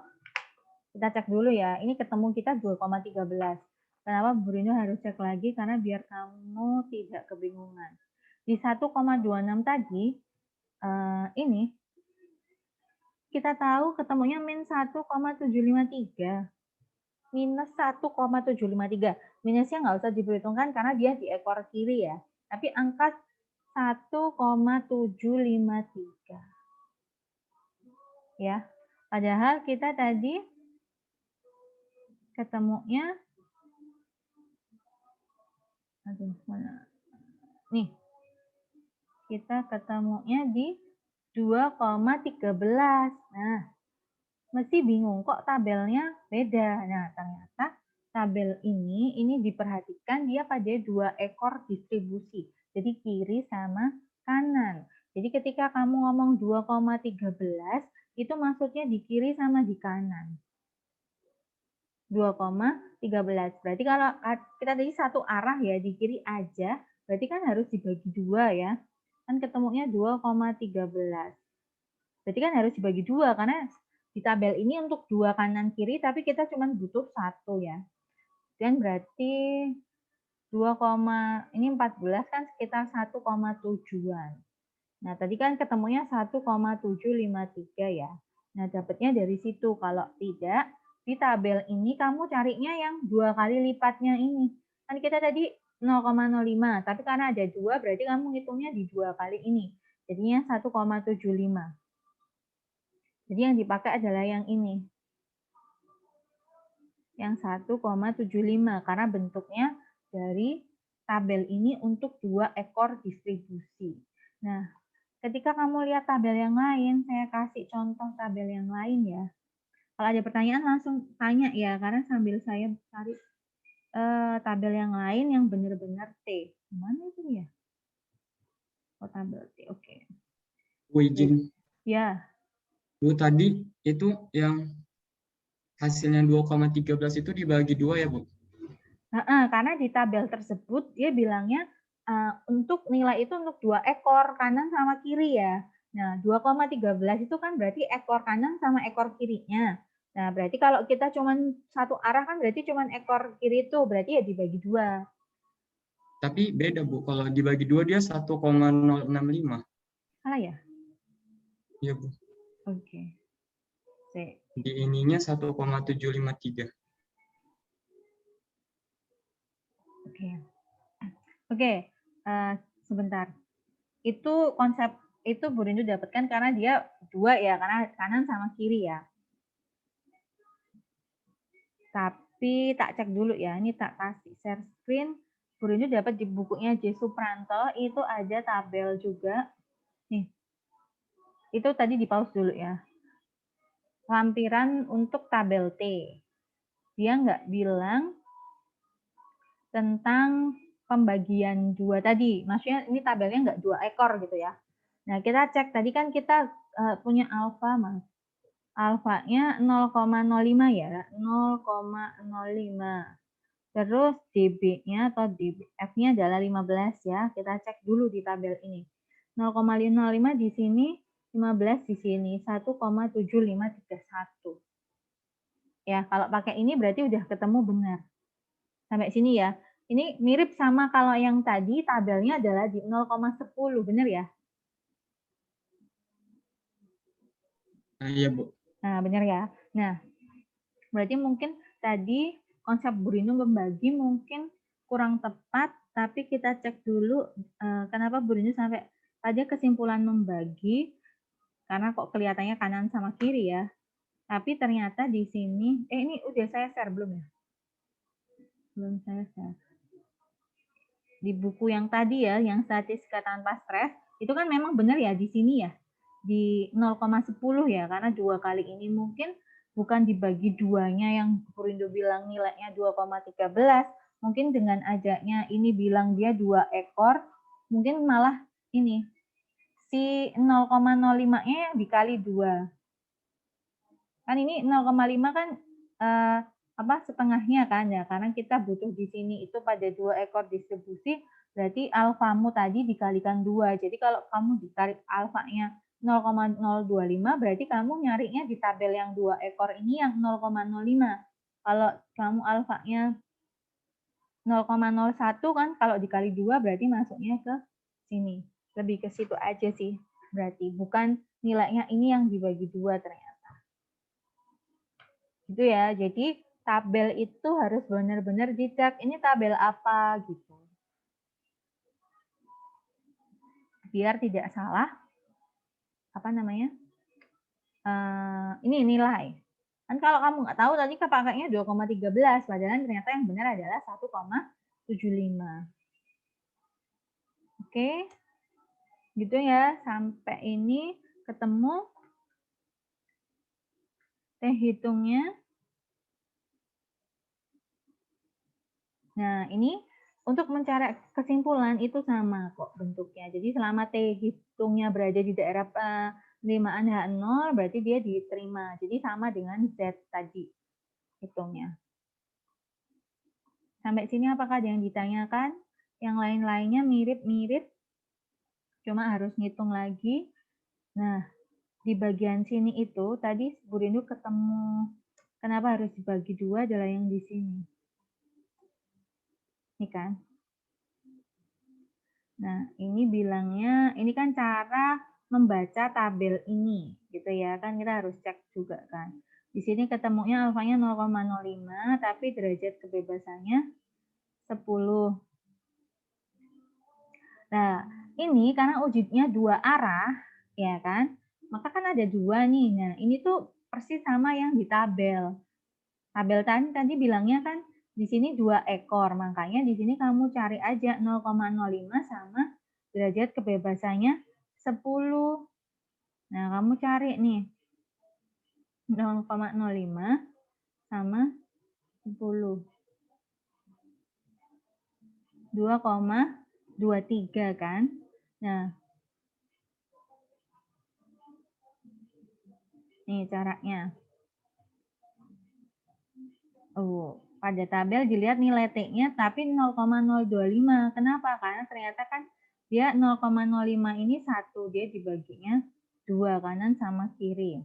kita cek dulu ya, ini ketemu kita 2,13. Kenapa Bu Rino harus cek lagi? Karena biar kamu tidak kebingungan. Di 1,26 tadi, ini, kita tahu ketemunya min 1,753. Minus 1,753. Minusnya nggak usah diperhitungkan karena dia di ekor kiri ya. Tapi angka 1,753. Ya. Padahal kita tadi ketemunya nih. Kita ketemunya di 2,13. Nah, mesti bingung kok tabelnya beda. Nah, ternyata tabel ini diperhatikan dia pada 2 ekor distribusi. Jadi kiri sama kanan. Jadi ketika kamu ngomong 2,13, itu maksudnya di kiri sama di kanan. 2,13. Berarti kalau kita tadi satu arah ya, di kiri aja, berarti kan harus dibagi 2 ya. Kan ketemunya 2,13. Berarti kan harus dibagi 2 karena di tabel ini untuk 2 kanan kiri, tapi kita cuma butuh 1 ya. Dan berarti 2, ini 14 kan sekitar 1,7-an. Nah, tadi kan ketemunya 1,753 ya. Nah, dapatnya dari situ. Kalau tidak, di tabel ini kamu carinya yang 2 kali lipatnya ini. Kan kita tadi 0,05, tapi karena ada 2, berarti kamu hitungnya di 2 kali ini. Jadinya 1,75. Jadi yang dipakai adalah yang ini. Yang 1,75, karena bentuknya dari tabel ini untuk 2 ekor distribusi. Nah, ketika kamu lihat tabel yang lain, saya kasih contoh tabel yang lain ya. Kalau ada pertanyaan langsung tanya ya, karena sambil saya cari tabel yang lain yang benar-benar T. Mana itu ya? Oh, tabel T, oke. Bu izin. Ya. Bu, tadi itu yang hasilnya 2,13 itu dibagi 2 ya, Bu? Karena di tabel tersebut dia bilangnya untuk nilai itu untuk 2 ekor kanan sama kiri ya. Nah, 2,13 itu kan berarti ekor kanan sama ekor kirinya. Nah, berarti kalau kita cuma satu arah kan berarti cuma ekor kiri itu, berarti ya dibagi 2. Tapi beda, Bu. Kalau dibagi 2 dia 1,065. Salah ya? Iya, Bu. Oke. Di ininya 1,753. Oke. Sebentar. Itu konsep itu Bu Rindu dapatkan karena dia 2 ya, karena kanan sama kiri ya. Tapi tak cek dulu ya, ini tak kasih share screen. Bu Rindu dapat di bukunya J. Supranto, itu ada tabel juga. Nih, itu tadi di pause dulu ya. Lampiran untuk tabel T. Dia nggak bilang tentang pembagian 2 tadi. Maksudnya ini tabelnya nggak 2 ekor gitu ya. Nah, kita cek tadi kan kita punya alfa, Mas. alfanya 0,05 ya, 0,05. Terus dB-nya atau F-nya adalah 15 ya. Kita cek dulu di tabel ini. 0,05 di sini, 15 di sini, 1,7531. Ya, kalau pakai ini berarti udah ketemu benar. Sampai sini ya. Ini mirip sama kalau yang tadi tabelnya adalah di 0,10, benar ya? Iya, Bu. Nah, benar ya. Nah, berarti mungkin tadi konsep Bu Rindu membagi mungkin kurang tepat, tapi kita cek dulu kenapa Bu Rindu sampai pada kesimpulan membagi, karena kok kelihatannya kanan sama kiri ya. Tapi ternyata di sini, ini udah saya share belum ya? Belum saya share. Di buku yang tadi ya, yang statistika tanpa stres, itu kan memang benar ya di sini ya, di 0,10 ya, karena 2 kali ini mungkin bukan dibagi duanya yang Purindo bilang nilainya 2,13, mungkin dengan ajaknya ini bilang dia 2 ekor, mungkin malah ini, si 0,05-nya dikali 2. Kan ini 0,5 kan setengahnya kan ya, karena kita butuh di sini itu pada 2 ekor distribusi, berarti alfamu tadi dikalikan 2. Jadi kalau kamu ditarik alfanya 0,025, berarti kamu nyarinya di tabel yang 2 ekor ini yang 0,05. Kalau kamu alfanya 0,01 kan, kalau dikali 2 berarti masuknya ke sini. Lebih ke situ aja sih, berarti bukan nilainya ini yang dibagi 2 ternyata. Gitu ya, jadi tabel itu harus benar-benar dicek, ini tabel apa gitu. Biar tidak salah, ini nilai. Kan kalau kamu nggak tahu tadi kepakainya 2,13, padahal ternyata yang benar adalah 1,75. Oke, gitu ya, sampai ini ketemu teh hitungnya. Nah, ini untuk mencari kesimpulan itu sama kok bentuknya. Jadi selama T hitungnya berada di daerah penerimaan H0, berarti dia diterima. Jadi sama dengan Z tadi hitungnya. Sampai sini apakah ada yang ditanyakan? Yang lain-lainnya mirip-mirip, cuma harus ngitung lagi. Nah, di bagian sini itu tadi Bu Rindu ketemu kenapa harus dibagi 2 adalah yang di sini. Ini kan. Nah, ini bilangnya, ini kan cara membaca tabel ini, gitu ya. Kan kita harus cek juga kan. Di sini ketemunya alfanya 0,05, tapi derajat kebebasannya 10. Nah, ini karena wujudnya 2 arah, ya kan? Maka kan ada 2 nih. Nah, ini tuh persis sama yang di tabel. Tabel tadi bilangnya kan di sini 2 ekor, makanya di sini kamu cari aja 0,05 sama derajat kebebasannya 10. Nah, kamu cari nih 0,05 sama 10. 2,23 kan? Nah, nih caranya. Pada tabel dilihat nilai T-nya tapi 0,025. Kenapa? Karena ternyata kan dia 0,05 ini 1, dia dibaginya 2 kanan sama kiri.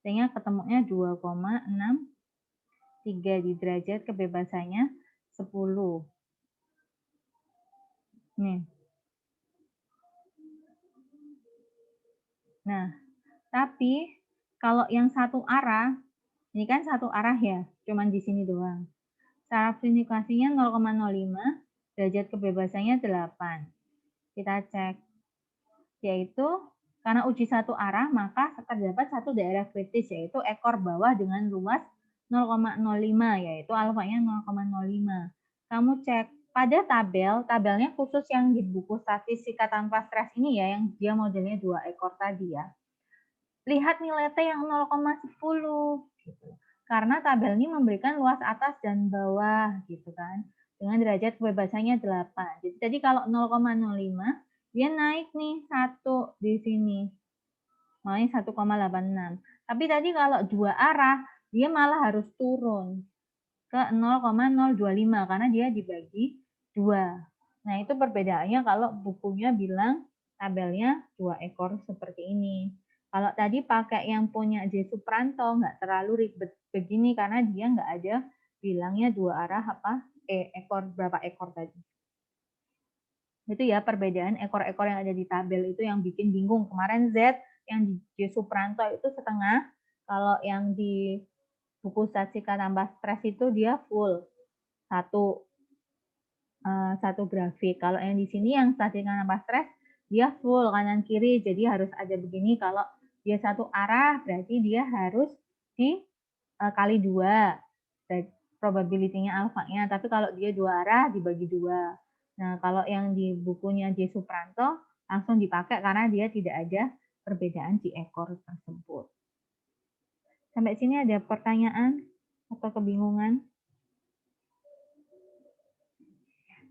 Sehingga ketemunya 2,63 di derajat kebebasannya 10. Nih. Nah, tapi kalau yang satu arah, ini kan satu arah ya, cuman di sini doang. Cara aplikasinya 0,05, derajat kebebasannya 8. Kita cek, yaitu karena uji satu arah, maka terdapat satu daerah kritis, yaitu ekor bawah dengan luas 0,05, yaitu alfanya 0,05. Kamu cek pada tabelnya khusus yang di buku statistika tanpa stres ini ya, yang dia modelnya 2 ekor tadi ya. Lihat nilai T yang 0,10. Gitu. Karena tabel ini memberikan luas atas dan bawah gitu kan. Dengan derajat kebebasannya 8. Jadi tadi kalau 0,05 dia naik nih 1 di sini. Makanya 1,86. Tapi tadi kalau dua arah, dia malah harus turun ke 0,025 karena dia dibagi 2. Nah, itu perbedaannya kalau bukunya bilang tabelnya 2 ekor seperti ini. Kalau tadi pakai yang punya J. Supranto, nggak terlalu ribet begini karena dia nggak ada bilangnya 2 arah ekor berapa ekor tadi. Itu ya perbedaan ekor-ekor yang ada di tabel itu yang bikin bingung. Kemarin Z yang di J. Supranto itu setengah, kalau yang di buku statistika tambah stres itu dia full satu grafik. Kalau yang di sini yang statistika tambah stres dia full kanan kiri, jadi harus ada begini. Kalau dia satu arah berarti dia harus dikali 2 probability-nya alfanya. Tapi kalau dia 2 arah dibagi 2. Nah, kalau yang di bukunya J. Supranto langsung dipakai karena dia tidak ada perbedaan di ekor tersebut. Sampai sini ada pertanyaan atau kebingungan?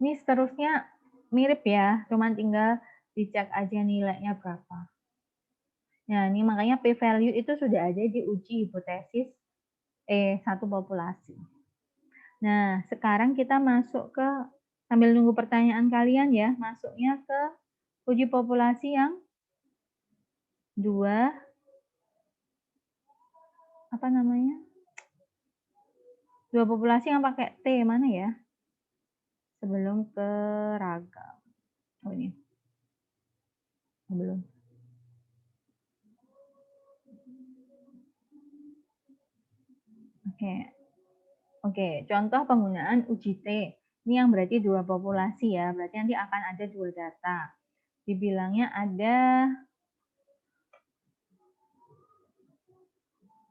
Ini seterusnya mirip ya, cuman tinggal dicek aja nilainya berapa. Nah, ini makanya p-value itu sudah ada di uji hipotesis satu populasi. Nah, sekarang kita masuk ke, sambil nunggu pertanyaan kalian ya, masuknya ke uji populasi yang 2, apa namanya? 2 populasi yang pakai T, mana ya? Sebelum ke ragam. Oh ini. Belum. Oke, contoh penggunaan uji T. Ini yang berarti 2 populasi ya, berarti nanti akan ada 2 data. Dibilangnya ada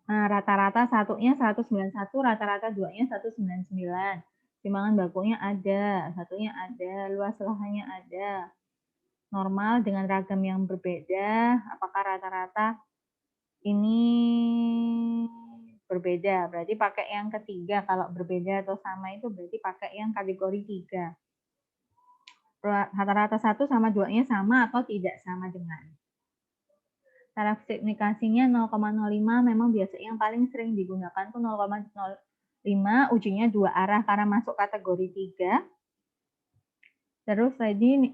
rata-rata satunya 191, rata-rata duanya 199. Timbangan bakunya ada, satunya ada, luas lahannya ada. Normal dengan ragam yang berbeda, apakah rata-rata ini berbeda? Berarti pakai yang ketiga. Kalau berbeda atau sama itu berarti pakai yang kategori 3. Rata-rata 1 sama 2-nya sama atau tidak sama dengan. Taraf signifikasinya 0,05 memang biasanya yang paling sering digunakan tuh 0,05, ujinya 2 arah karena masuk kategori 3. Terus tadi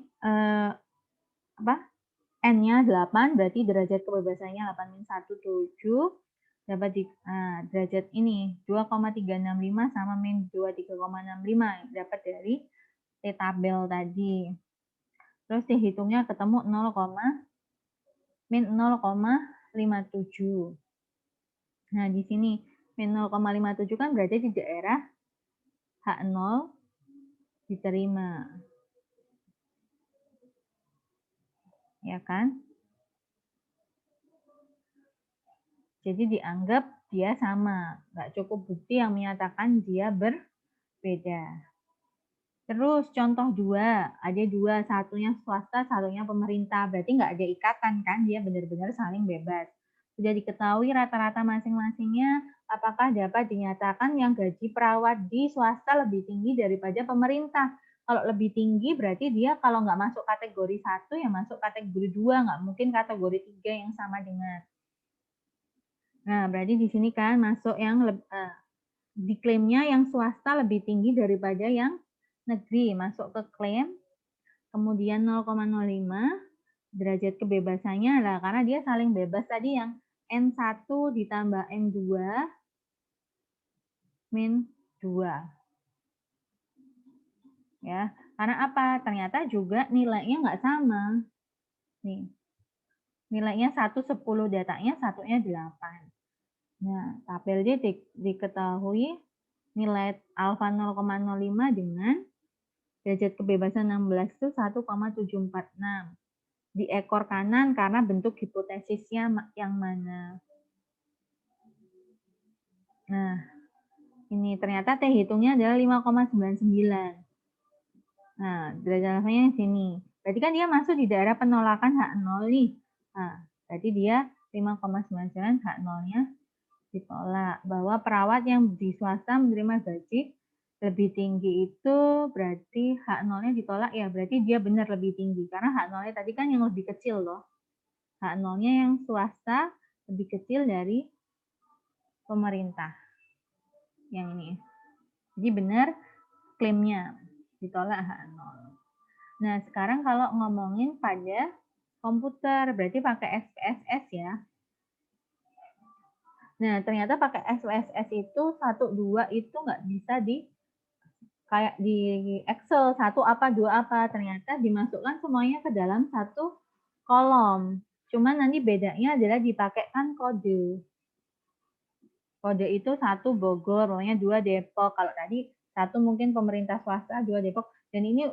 N-nya 8 berarti derajat kebebasannya 8-1, 7 dapat derajat ini 2,365 sama min 23,65 dapat dari T tabel tadi. Terus dihitungnya ketemu min 0,57. Nah, di sini min 0,57 kan berarti di daerah H0 diterima. Ya kan? Jadi dianggap dia sama. Nggak cukup bukti yang menyatakan dia berbeda. Terus contoh 2, ada 2, satunya swasta, satunya pemerintah. Berarti nggak ada ikatan kan, dia benar-benar saling bebas. Sudah diketahui rata-rata masing-masingnya, apakah dapat dinyatakan yang gaji perawat di swasta lebih tinggi daripada pemerintah. Kalau lebih tinggi berarti dia kalau nggak masuk kategori 1 ya masuk kategori 2, nggak mungkin kategori 3 yang sama dengan. Nah, berarti di sini kan masuk yang diklaimnya yang swasta lebih tinggi daripada yang negeri, masuk ke klaim, kemudian 0,05 derajat kebebasannya lah karena dia saling bebas tadi yang N1 ditambah N2 min 2. Ya, karena apa? Ternyata juga nilainya nggak sama. Nih. Nilainya 1 10 datanya, satunya 8. Nah, tabel dia diketahui nilai alfa 0,05 dengan derajat kebebasan 16 itu 1,746. Di ekor kanan karena bentuk hipotesisnya yang mana. Nah, ini ternyata T hitungnya adalah 5,99. Nah, derajat alfanya yang sini. Berarti kan dia masuk di daerah penolakan H0 nih. Nah, berarti dia 5,99 H0-nya ditolak. Bahwa perawat yang di swasta menerima gaji lebih tinggi itu berarti H0-nya ditolak ya, berarti dia benar lebih tinggi. Karena H0-nya tadi kan yang lebih kecil loh. H0-nya yang swasta lebih kecil dari pemerintah. Yang ini. Jadi benar klaimnya ditolak H0. Nah, sekarang kalau ngomongin pada komputer, berarti pakai SPSS ya. Nah, ternyata pakai SPSS itu 1, 2 itu nggak bisa kayak di Excel, 1 apa, 2 apa. Ternyata dimasukkan semuanya ke dalam satu kolom. Cuman nanti bedanya adalah dipakaikan kode. Kode itu 1 Bogor, pokoknya 2 Depok. Kalau tadi 1 mungkin pemerintah swasta, 2 Depok. Dan ini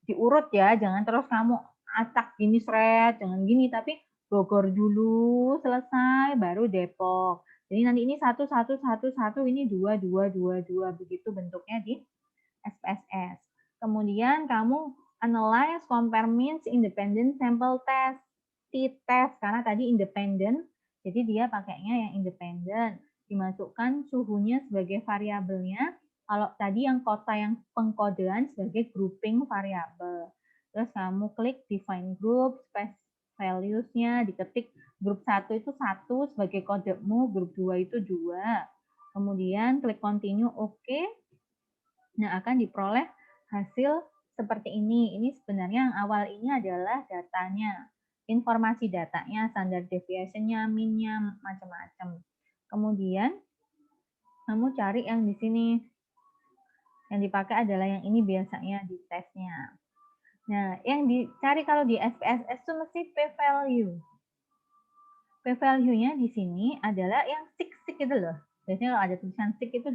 diurut ya, jangan terus kamu acak gini seret, jangan gini, tapi Bogor dulu selesai, baru Depok. Jadi nanti ini 1, 1, 1, 1, ini 2, 2, 2, 2, begitu bentuknya di SPSS. Kemudian kamu analyze, compare means, independent sample test, t-test, karena tadi independent, jadi dia pakainya yang independent. Dimasukkan suhunya sebagai variabelnya, kalau tadi yang kota yang pengkodean sebagai grouping variabel. Terus kamu klik define group, space values-nya, diketik grup 1 itu 1 sebagai kodemu, grup 2 itu 2. Kemudian klik continue, oke. Nah, akan diperoleh hasil seperti ini. Ini sebenarnya yang awal ini adalah datanya. Informasi datanya, standard deviation-nya, min-nya, macam-macam. Kemudian, kamu cari yang di sini. Yang dipakai adalah yang ini biasanya di tesnya. Nah, yang dicari kalau di SPSS itu mesti p-value. P-value-nya di sini adalah yang sik-sik itu loh. Biasanya kalau ada tulisan sik itu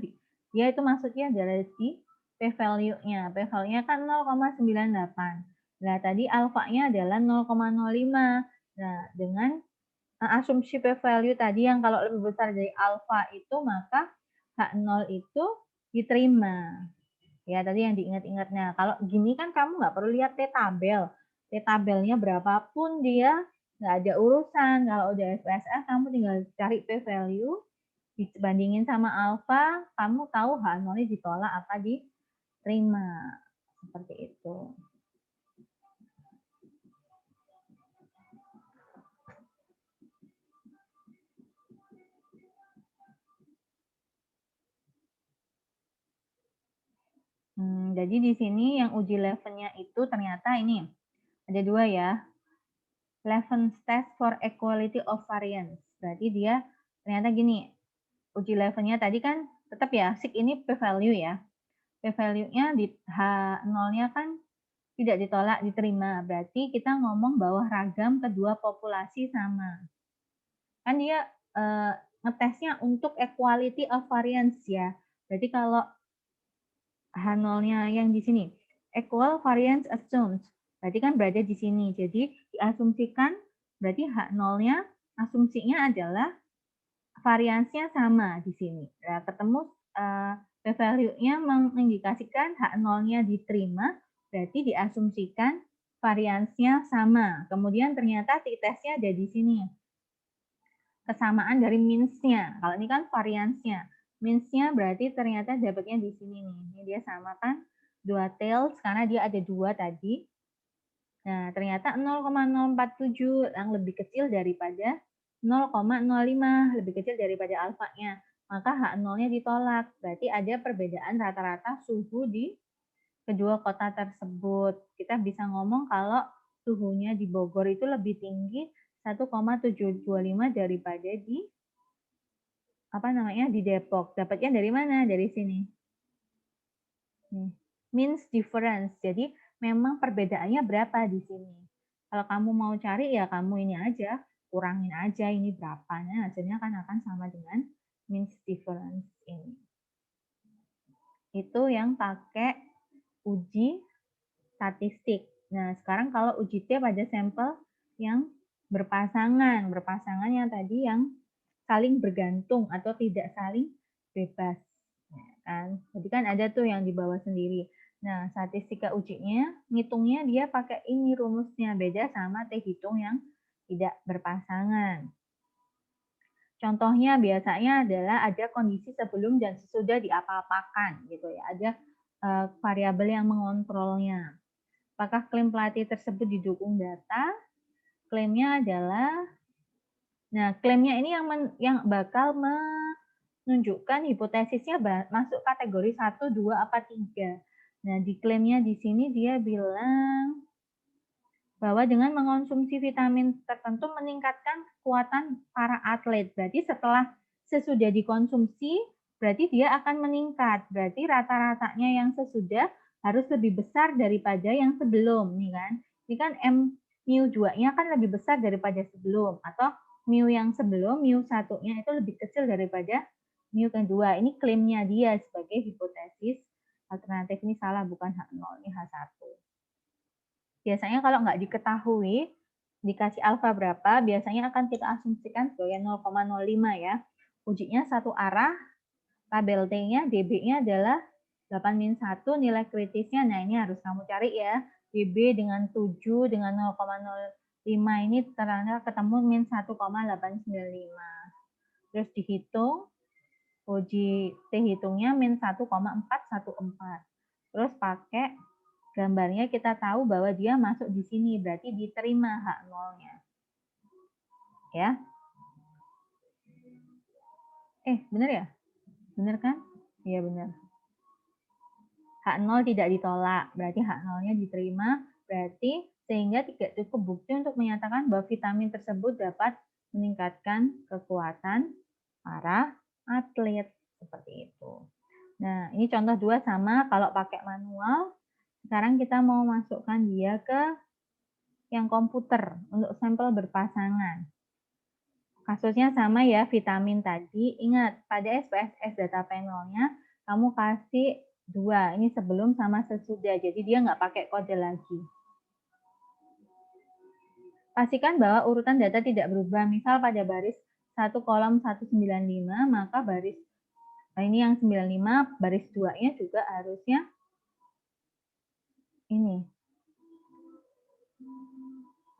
dia itu maksudnya adalah di p-value-nya. P-value-nya kan 0,98. Nah, tadi alfa-nya adalah 0,05. Nah, dengan asumsi p-value tadi yang kalau lebih besar dari alfa itu, maka H0 itu diterima. Ya, tadi yang diingat-ingat. Nah, kalau gini kan kamu nggak perlu lihat T-tabel. T-tabelnya berapapun dia nggak ada urusan. Kalau udah SPSS, kamu tinggal cari p-value, dibandingin sama alfa, kamu tahu H0-nya ditolak apa diterima. Seperti itu. Jadi di sini yang uji levelnya itu ternyata ini ada 2 ya. Levens test for equality of variance. Berarti dia ternyata gini, uji levelnya tadi kan tetap ya, sik ini p-value ya. P-value-nya di H0-nya kan tidak ditolak, diterima. Berarti kita ngomong bahwa ragam kedua populasi sama. Kan dia ngetesnya untuk equality of variance ya. Berarti kalau H0-nya yang di sini, equal variance assumed. Berarti kan berada di sini. Jadi diasumsikan, berarti H0-nya asumsinya adalah variansnya sama di sini. Nah, ketemu p-value-nya mengindikasikan H0-nya diterima, berarti diasumsikan variansnya sama. Kemudian ternyata t-testnya ada di sini. Kesamaan dari means-nya. Kalau ini kan variansnya. Means-nya berarti ternyata dapatnya di sini nih. Ini dia sama kan 2 tails karena dia ada 2 tadi. Nah, ternyata 0,047 yang lebih kecil daripada 0,05, lebih kecil daripada alfanya. Maka H0-nya ditolak. Berarti ada perbedaan rata-rata suhu di kedua kota tersebut. Kita bisa ngomong kalau suhunya di Bogor itu lebih tinggi 1,725 daripada di di Depok. Dapatnya dari mana? Dari sini. Means difference. Jadi memang perbedaannya berapa di sini. Kalau kamu mau cari ya kamu ini aja, kurangin aja ini berapanya, hasilnya kan akan sama dengan means difference ini. Itu yang pakai uji statistik. Nah, sekarang kalau uji T pada sampel yang berpasangan. Berpasangan yang tadi yang saling bergantung atau tidak saling bebas. Kan? Jadi kan ada tuh yang di bawah sendiri. Nah, statistika ujinya, ngitungnya dia pakai ini rumusnya. Beda sama T hitung yang tidak berpasangan. Contohnya biasanya adalah ada kondisi sebelum dan sesudah diapa-apakan gitu ya. Ada variabel yang mengontrolnya. Apakah klaim pelatih tersebut didukung data? Klaimnya adalah, nah klaimnya ini yang bakal menunjukkan hipotesisnya masuk kategori 1, 2, apa 3. Nah, di klaimnya di sini dia bilang bahwa dengan mengonsumsi vitamin tertentu meningkatkan kekuatan para atlet. Berarti sesudah dikonsumsi, berarti dia akan meningkat. Berarti rata-ratanya yang sesudah harus lebih besar daripada yang sebelum, nih kan? Ini kan mu2-nya kan lebih besar daripada sebelum, atau mu yang sebelum, mu1-nya itu lebih kecil daripada mu kedua. Ini klaimnya dia sebagai hipotesis alternatif. Ini salah, bukan H0, ini H1. Biasanya kalau nggak diketahui, dikasih alfa berapa, biasanya akan kita asumsikan sebagai 0,05 ya. Ujinya satu arah, tabel T-nya, dB-nya adalah 8-1, nilai kritisnya, nah ini harus kamu cari ya. dB dengan 7 dengan 0,05 ini ternyata ketemu min 1,895. Terus dihitung, uji T hitungnya min 1,414. Terus pakai gambarnya kita tahu bahwa dia masuk di sini, berarti diterima H0-nya. Ya. Benar ya? Benar kan? Iya benar. H0 tidak ditolak, berarti H0-nya diterima, berarti sehingga tidak cukup bukti untuk menyatakan bahwa vitamin tersebut dapat meningkatkan kekuatan para atlet. Seperti itu. Nah, ini contoh 2 sama kalau pakai manual. Sekarang kita mau masukkan dia ke yang komputer untuk sampel berpasangan. Kasusnya sama ya, vitamin tadi. Ingat, pada SPSS data panelnya, kamu kasih 2. Ini sebelum sama sesudah, jadi dia nggak pakai kode lagi. Pastikan bahwa urutan data tidak berubah. Misal pada baris 1 kolom 195, maka baris ini yang 95, baris 2-nya juga harusnya ini.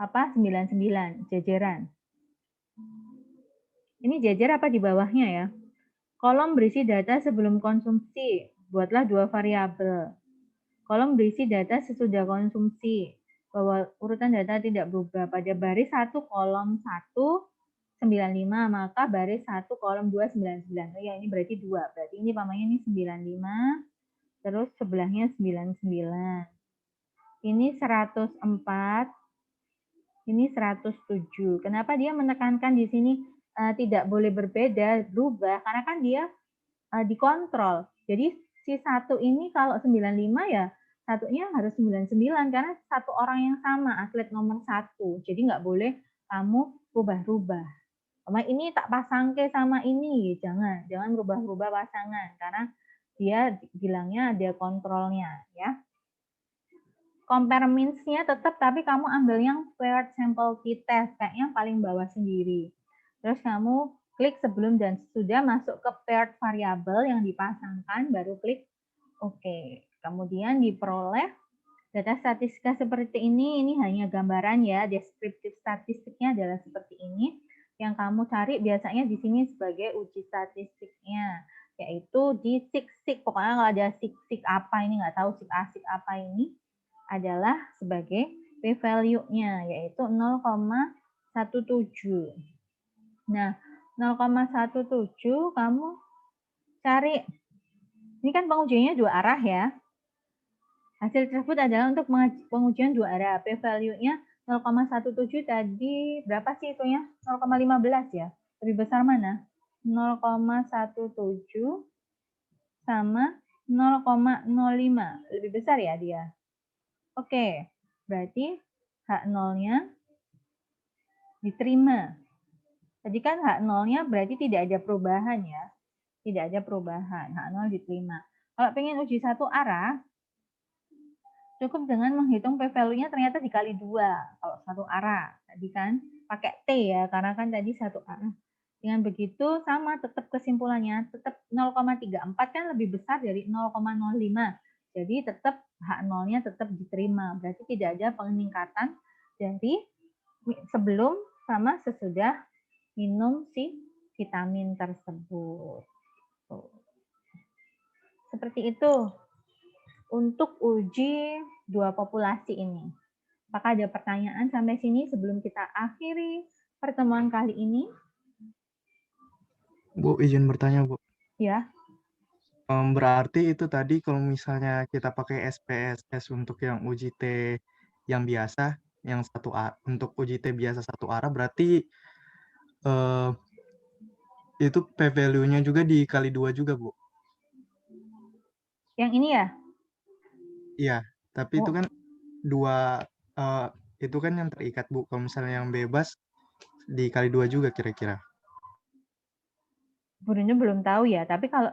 99, jajaran. Ini jajar apa di bawahnya ya? Kolom berisi data sebelum konsumsi, buatlah 2 variabel. Kolom berisi data sesudah konsumsi, bahwa urutan data tidak berubah. Pada baris 1 kolom 1, 95, maka baris 1 kolom 2, 99. Oh ya, ini berarti 2. Berarti ini pamannya ini 95, terus sebelahnya 99. Ini 104, ini 107. Kenapa dia menekankan di sini tidak boleh berbeda, berubah? Karena kan dia dikontrol. Jadi si 1 ini kalau 95 ya satunya harus 99 karena satu orang yang sama, atlet nomor 1. Jadi nggak boleh kamu rubah-rubah. Sama ini tak pasang ke sama ini, jangan rubah-rubah pasangan karena dia bilangnya ada kontrolnya ya. Compare means-nya tetap, tapi kamu ambil yang paired sample t-test, kayak yang paling bawah sendiri. Terus kamu klik sebelum dan sesudah, masuk ke paired variable yang dipasangkan, baru klik OK. Kemudian diperoleh data statistika seperti ini hanya gambaran ya, deskriptif statistiknya adalah seperti ini. Yang kamu cari biasanya di sini sebagai uji statistiknya, yaitu di SIG. Pokoknya kalau ada SIG apa ini, nggak tahu SIG A, SIG apa ini, adalah sebagai p-value-nya, yaitu 0,17. Nah, 0,17 kamu cari. Ini kan pengujiannya 2 arah ya. Hasil tersebut adalah untuk pengujian 2 arah. P-value-nya 0,17 tadi berapa sih itunya? 0,15 ya. Lebih besar mana? 0,17 sama 0,05. Lebih besar ya dia. Oke, berarti H0-nya diterima. Tadi kan H0-nya berarti tidak ada perubahan ya. Tidak ada perubahan, H0 diterima. Kalau pengen uji satu arah, cukup dengan menghitung p-value-nya ternyata dikali 2. Kalau satu arah, tadi kan pakai T ya, karena kan tadi satu arah. Dengan begitu sama tetap kesimpulannya, tetap 0,34 kan lebih besar dari 0,05. Jadi tetap H0-nya tetap diterima. Berarti tidak ada peningkatan dari sebelum sama sesudah minum si vitamin tersebut. Seperti itu untuk uji 2 populasi ini. Apakah ada pertanyaan sampai sini sebelum kita akhiri pertemuan kali ini? Bu, izin bertanya, Bu. Ya, Berarti itu tadi kalau misalnya kita pakai SPSS untuk yang uji T yang biasa, yang untuk uji T biasa satu arah, berarti eh, itu p-value-nya juga dikali 2 juga, Bu. yang ini ya. Iya, tapi itu Oh, kan dua, eh, itu kan yang terikat, Bu. Kalau misalnya yang bebas dikali 2 juga kira-kira. Burunya belum tahu ya. Tapi kalau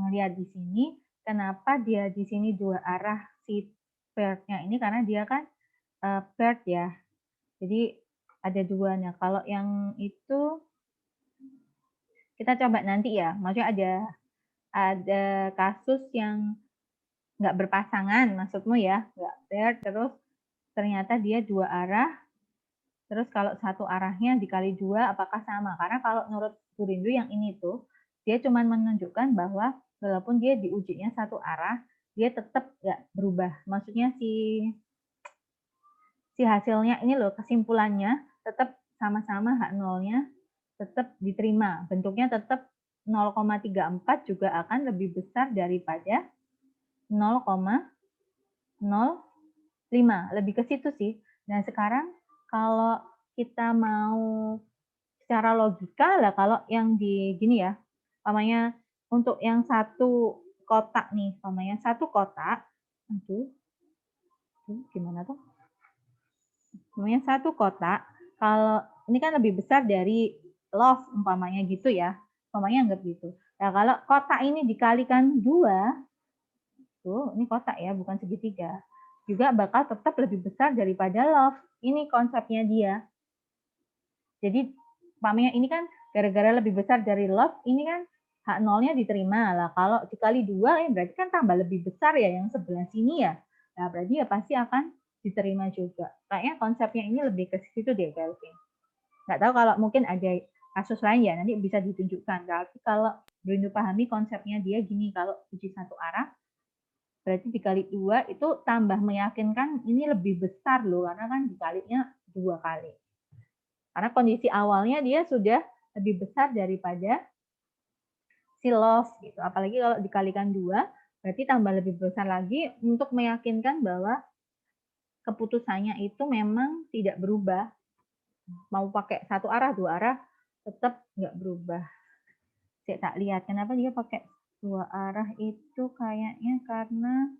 ngelihat di sini, kenapa dia di sini dua arah si paired-nya ini? Karena dia kan paired ya. Jadi ada duanya. Kalau yang itu kita coba nanti ya. Maksudnya ada kasus yang nggak berpasangan, maksudmu ya, nggak paired, terus ternyata dia dua arah, terus kalau satu arahnya dikali dua, apakah sama? Karena kalau menurut Bu Rindu yang ini tuh, dia cuma menunjukkan bahwa walaupun dia diujinya satu arah, dia tetap nggak berubah. Maksudnya si hasilnya ini loh, kesimpulannya tetap sama-sama H0-nya tetap diterima. Bentuknya tetap 0,34 juga akan lebih besar daripada 0,05. Lebih ke situ sih. Nah, sekarang kalau kita mau secara logika lah, kalau yang di gini ya, namanya untuk yang satu kotak nih, namanya satu kotak, aduh, gimana tuh? Namanya satu kotak, kalau ini kan lebih besar dari love umpamanya gitu ya, umpamanya anggap gitu. Nah, kalau kotak ini dikalikan 2, tuh ini kotak ya, bukan segitiga, juga bakal tetap lebih besar daripada love. Ini konsepnya dia. Jadi umpamanya ini kan gara-gara lebih besar dari love, ini kan H0-nya diterima lah. Kalau dikali 2 berarti kan tambah lebih besar ya yang sebelah sini ya. Nah, berarti ya pasti akan diterima juga. Kayaknya konsepnya ini lebih ke situ deh, Kelvin. Nggak tahu kalau mungkin ada kasus lain ya, nanti bisa ditunjukkan. Tapi kalau belum dipahami konsepnya dia gini, kalau uji satu arah, berarti dikali 2 itu tambah meyakinkan ini lebih besar loh, karena kan dikalinya 2 kali. Karena kondisi awalnya dia sudah lebih besar daripada si love gitu. Apalagi kalau dikalikan 2, berarti tambah lebih besar lagi untuk meyakinkan bahwa keputusannya itu memang tidak berubah. Mau pakai satu arah, dua arah, tetap nggak berubah. Saya tak lihat kenapa dia pakai dua arah itu, kayaknya karena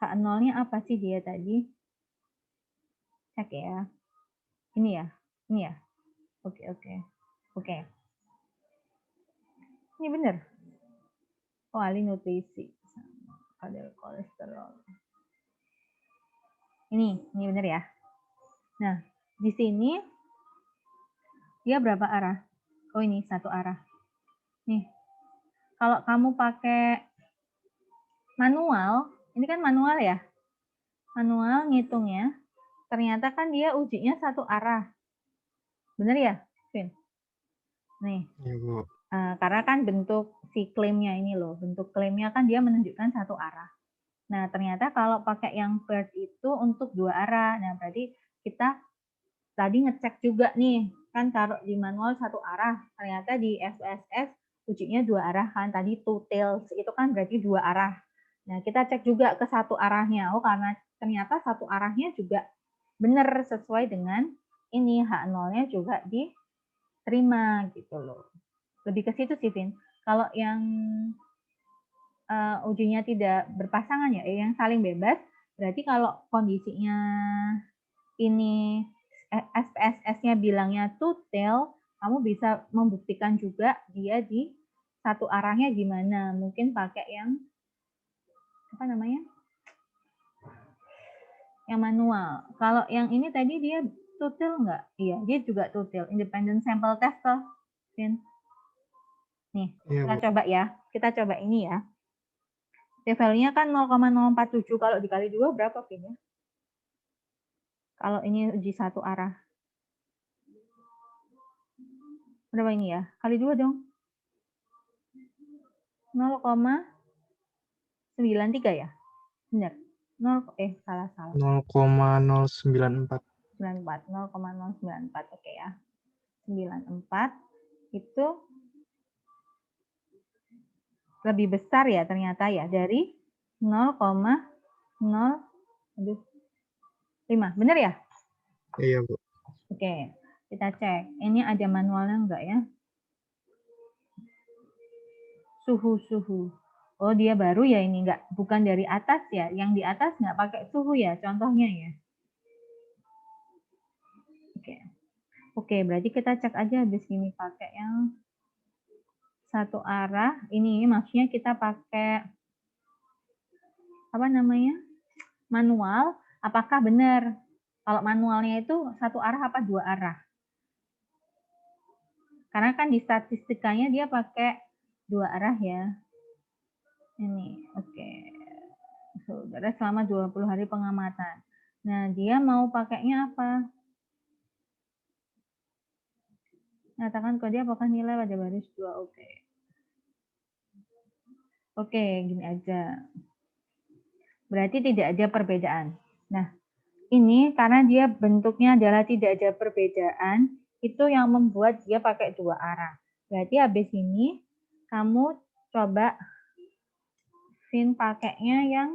H0-nya apa sih dia tadi? Cek ya. Ini ya. Ini ya. Oke. Ini benar. Oh, ahli nutrisi sama kadar kolesterol. Ini benar ya. Nah, di sini dia berapa arah? Oh, ini satu arah. Nih, kalau kamu pakai manual, ini kan manual ya. Manual ngitungnya, ternyata kan dia ujinya satu arah. Bener ya, Vin? Nih, Iya, Bu. karena kan bentuk si klaimnya ini loh, bentuk klaimnya kan dia menunjukkan satu arah. Nah, ternyata kalau pakai yang paired itu untuk dua arah. Nah, berarti kita tadi ngecek juga nih, kan taruh di manual satu arah, ternyata di SPSS ujinya dua arah kan, tadi two tails, itu kan berarti dua arah. Nah, kita cek juga ke satu arahnya, oh karena ternyata satu arahnya juga benar sesuai dengan ini, H0-nya juga diterima gitu loh. Lebih ke situ sih, Vin. Kalau yang ujinya tidak berpasangan ya, yang saling bebas, berarti kalau kondisinya ini SPSS-nya bilangnya two tail, kamu bisa membuktikan juga dia di satu arahnya gimana. Mungkin pakai yang apa namanya? Yang manual. Kalau yang ini tadi dia two tail nggak? Iya, dia juga two tail. Independent sample test toh. Nih, Iya, kita Bu. coba ya. Kita coba ini ya. Value-nya kan 0,047, kalau dikali 2 berapa, Vin ya? Kalau ini uji satu arah. Berapa ini ya? Kali 2 dong. 0,93 ya? Benar. Salah. 0,094. 0,094. Oke ya. 94 itu lebih besar ya ternyata ya dari 0,05. Benar ya? Iya, Bu. Oke, kita cek. Ini ada manualnya enggak ya? Suhu. Oh, dia baru ya ini, enggak, bukan dari atas ya. Yang di atas enggak pakai suhu ya, contohnya ya. Oke, berarti kita cek aja habis ini pakai yang satu arah. Ini maksudnya kita pakai apa namanya? Manual. Apakah benar? Kalau manualnya itu satu arah apa dua arah? Karena kan di statistikanya dia pakai dua arah ya. Ini, oke. Saudara selama 20 hari pengamatan. Nah, dia mau pakainya apa? Nyatakan kode apakah nilai pada baris 2. Oke. Oke, gini aja. Berarti tidak ada perbedaan. Nah, ini karena dia bentuknya adalah tidak ada perbedaan, itu yang membuat dia pakai dua arah. Berarti habis ini kamu coba Vin pakainya yang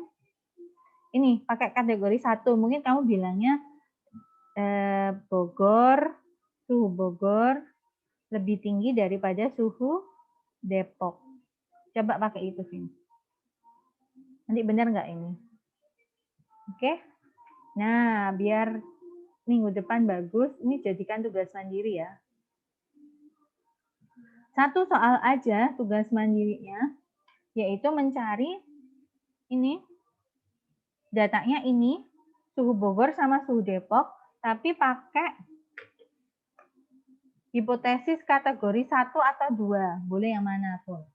ini, pakai kategori 1. Mungkin kamu bilangnya suhu Bogor lebih tinggi daripada suhu Depok. Coba pakai itu, Vin. Nanti benar nggak ini? Oke? Nah, biar minggu depan bagus, ini jadikan tugas mandiri ya. Satu soal aja tugas mandirinya, yaitu mencari ini, datanya ini, suhu Bogor sama suhu Depok, tapi pakai hipotesis kategori 1 atau 2, boleh yang mana pun.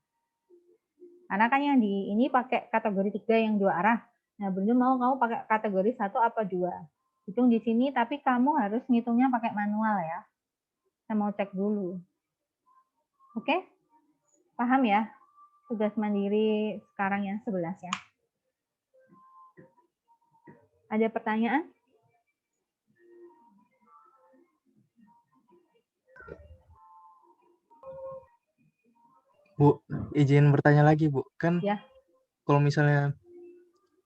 Karena kan yang di ini pakai kategori 3 yang dua arah. Nah, belum mau kamu pakai kategori 1 apa 2. Hitung di sini, tapi kamu harus ngitungnya pakai manual ya. Saya mau cek dulu. Oke? Paham ya? Tugas mandiri sekarang yang 11 ya. Ada pertanyaan? Bu, izin bertanya lagi, Bu. Kan Ya. kalau misalnya,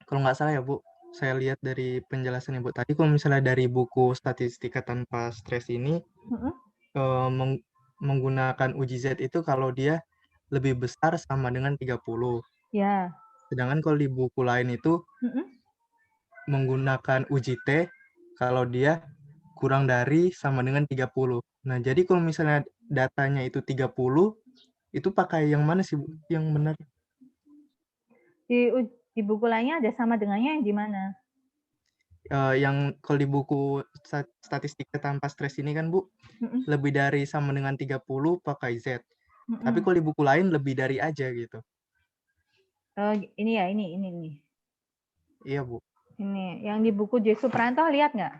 kalau nggak salah ya, Bu, saya lihat dari penjelasannya, Bu. Tadi kalau misalnya dari buku Statistika Tanpa Stres ini, menggunakan uji Z itu kalau dia lebih besar sama dengan 30. Ya. Sedangkan kalau di buku lain itu menggunakan uji T kalau dia kurang dari sama dengan 30. Nah, jadi kalau misalnya datanya itu 30, itu pakai yang mana sih, Bu? Yang benar? Di buku lainnya ada sama dengannya yang di mana? Yang kalau di buku Statistika Tanpa Stres ini kan, Bu, lebih dari sama dengan 30 pakai Z. Tapi kalau di buku lain lebih dari aja gitu. Oh, ini ya, ini. Iya, Bu. Ini, yang di buku J. Supranto, lihat nggak?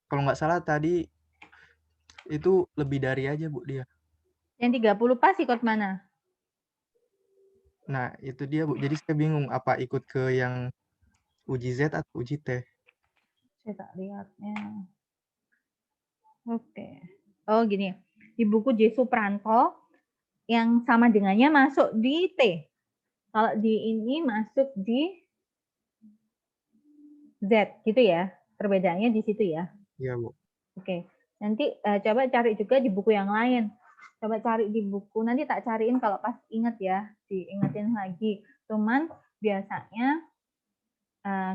Kalau nggak salah tadi itu lebih dari aja, Bu, dia. Yang 30 pas ikut mana? Nah, itu dia, Bu. Jadi saya bingung apa ikut ke yang uji Z atau uji T. Saya tak lihatnya. Oke. Oh, gini. Di buku J. Supranto, yang sama dengannya masuk di T. Kalau di ini masuk di Z, gitu ya. Perbedaannya di situ ya. Iya, Bu. Oke. Nanti coba cari juga di buku yang lain. Coba cari di buku, nanti tak cariin kalau pas inget ya, diingetin lagi. Cuman biasanya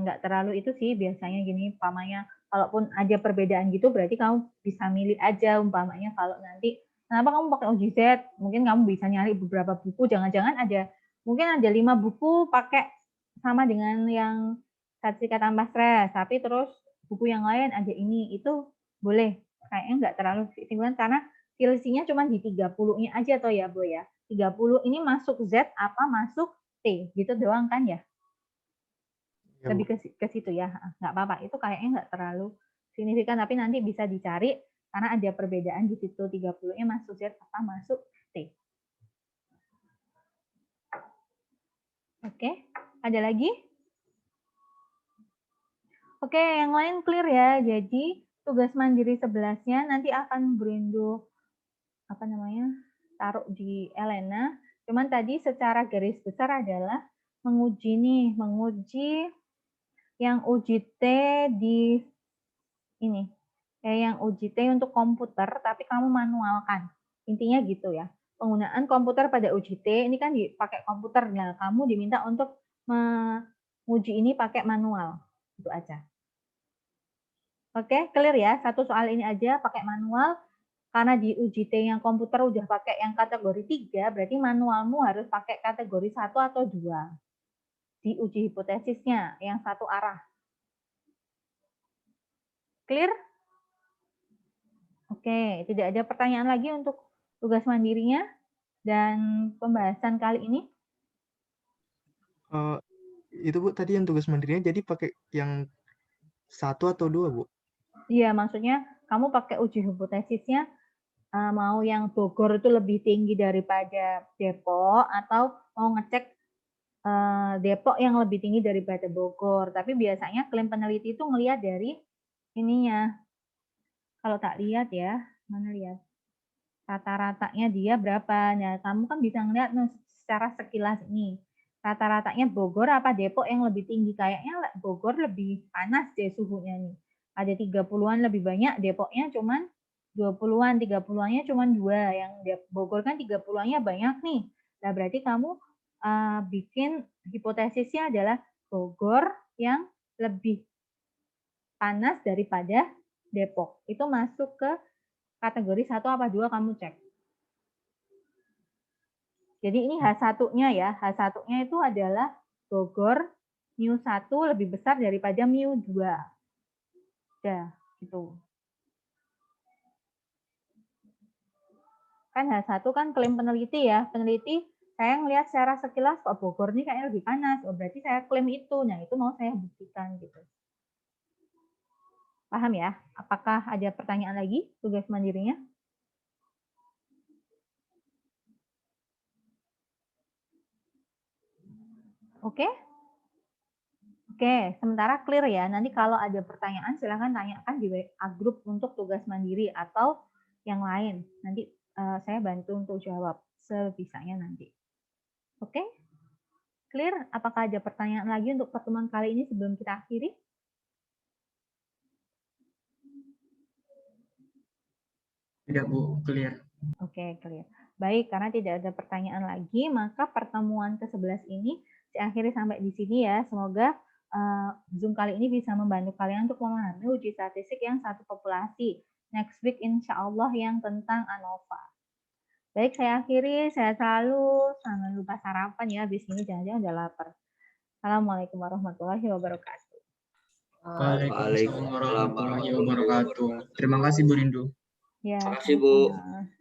nggak terlalu itu sih, biasanya gini, umpamanya kalaupun ada perbedaan gitu, berarti kamu bisa milih aja, umpamanya kalau nanti, kenapa kamu pakai uji Z? Mungkin kamu bisa nyari beberapa buku, jangan-jangan mungkin ada 5 buku pakai sama dengan yang Statistika Tanpa Stres, tapi terus buku yang lain ada ini, itu boleh. Kayaknya nggak terlalu signifikan karena selisihnya cuma di 30-nya aja toh ya, Bu ya. 30 ini masuk Z apa masuk T, gitu doang kan ya? Ya, Lebih ke situ ya, nggak apa-apa. Itu kayaknya nggak terlalu signifikan, tapi nanti bisa dicari karena ada perbedaan di situ 30-nya masuk Z apa masuk T. Oke, ada lagi? Oke, yang lain clear ya. Jadi tugas mandiri 11-nya nanti akan Brindo taruh di Elena. Cuman tadi secara garis besar adalah menguji yang uji T di ini. Yang uji T untuk komputer, tapi kamu manualkan. Intinya gitu ya. Penggunaan komputer pada uji T, ini kan dipakai komputer. Nah, kamu diminta untuk menguji ini pakai manual. Itu aja. Oke, clear ya? Satu soal ini aja pakai manual. Karena di uji T yang komputer udah pakai yang kategori 3, berarti manualmu harus pakai kategori 1 atau 2. Di uji hipotesisnya, yang satu arah. Clear? Oke, tidak ada pertanyaan lagi untuk tugas mandirinya dan pembahasan kali ini. Itu Bu, tadi yang tugas mandirinya jadi pakai yang 1 atau 2, Bu? Iya, maksudnya kamu pakai uji hipotesisnya mau yang Bogor itu lebih tinggi daripada Depok atau mau ngecek Depok yang lebih tinggi daripada Bogor. Tapi biasanya klaim peneliti itu ngelihat dari ininya. Kalau tak lihat ya, mana lihat? Rata-ratanya dia berapa? Nah, kamu kan bisa ngelihat secara sekilas ini. Rata-ratanya Bogor apa Depok yang lebih tinggi? Kayaknya Bogor lebih panas deh suhunya nih. Ada 30-an lebih banyak, Depoknya cuman 20-an, 30-annya cuman 2. Yang Bogor kan 30-annya banyak nih. Nah, berarti kamu bikin hipotesisnya adalah Bogor yang lebih panas daripada Depok. Itu masuk ke kategori 1 apa 2 kamu cek. Jadi ini H1-nya ya. H1-nya itu adalah Bogor mu1 lebih besar daripada mu2. Udah, gitu. Kan H1 kan klaim peneliti ya. Peneliti saya ngelihat secara sekilas kok Bogor ini kayaknya lebih panas. Oh, berarti saya klaim itu. Nah, itu mau saya buktikan gitu. Paham ya? Apakah ada pertanyaan lagi tugas mandirinya? Oke? Oke, sementara clear ya. Nanti kalau ada pertanyaan silahkan tanyakan di WA group untuk tugas mandiri atau yang lain. Nanti saya bantu untuk jawab sebisanya nanti. Oke? Clear? Apakah ada pertanyaan lagi untuk pertemuan kali ini sebelum kita akhiri? Tidak, Bu, clear. Oke, clear. Baik, karena tidak ada pertanyaan lagi, maka pertemuan ke-11 ini diakhiri sampai di sini ya. Semoga Zoom kali ini bisa membantu kalian untuk memahami uji statistik yang satu populasi. Next week insya Allah yang tentang ANOVA. Baik, saya akhiri. Saya selalu jangan lupa sarapan ya. Habis ini jangan-jangan udah lapar. Assalamualaikum warahmatullahi wabarakatuh. Waalaikumsalam warahmatullahi wabarakatuh. Terima kasih, Bu Rindu. Ya, Terima kasih, Bu. sama-sama.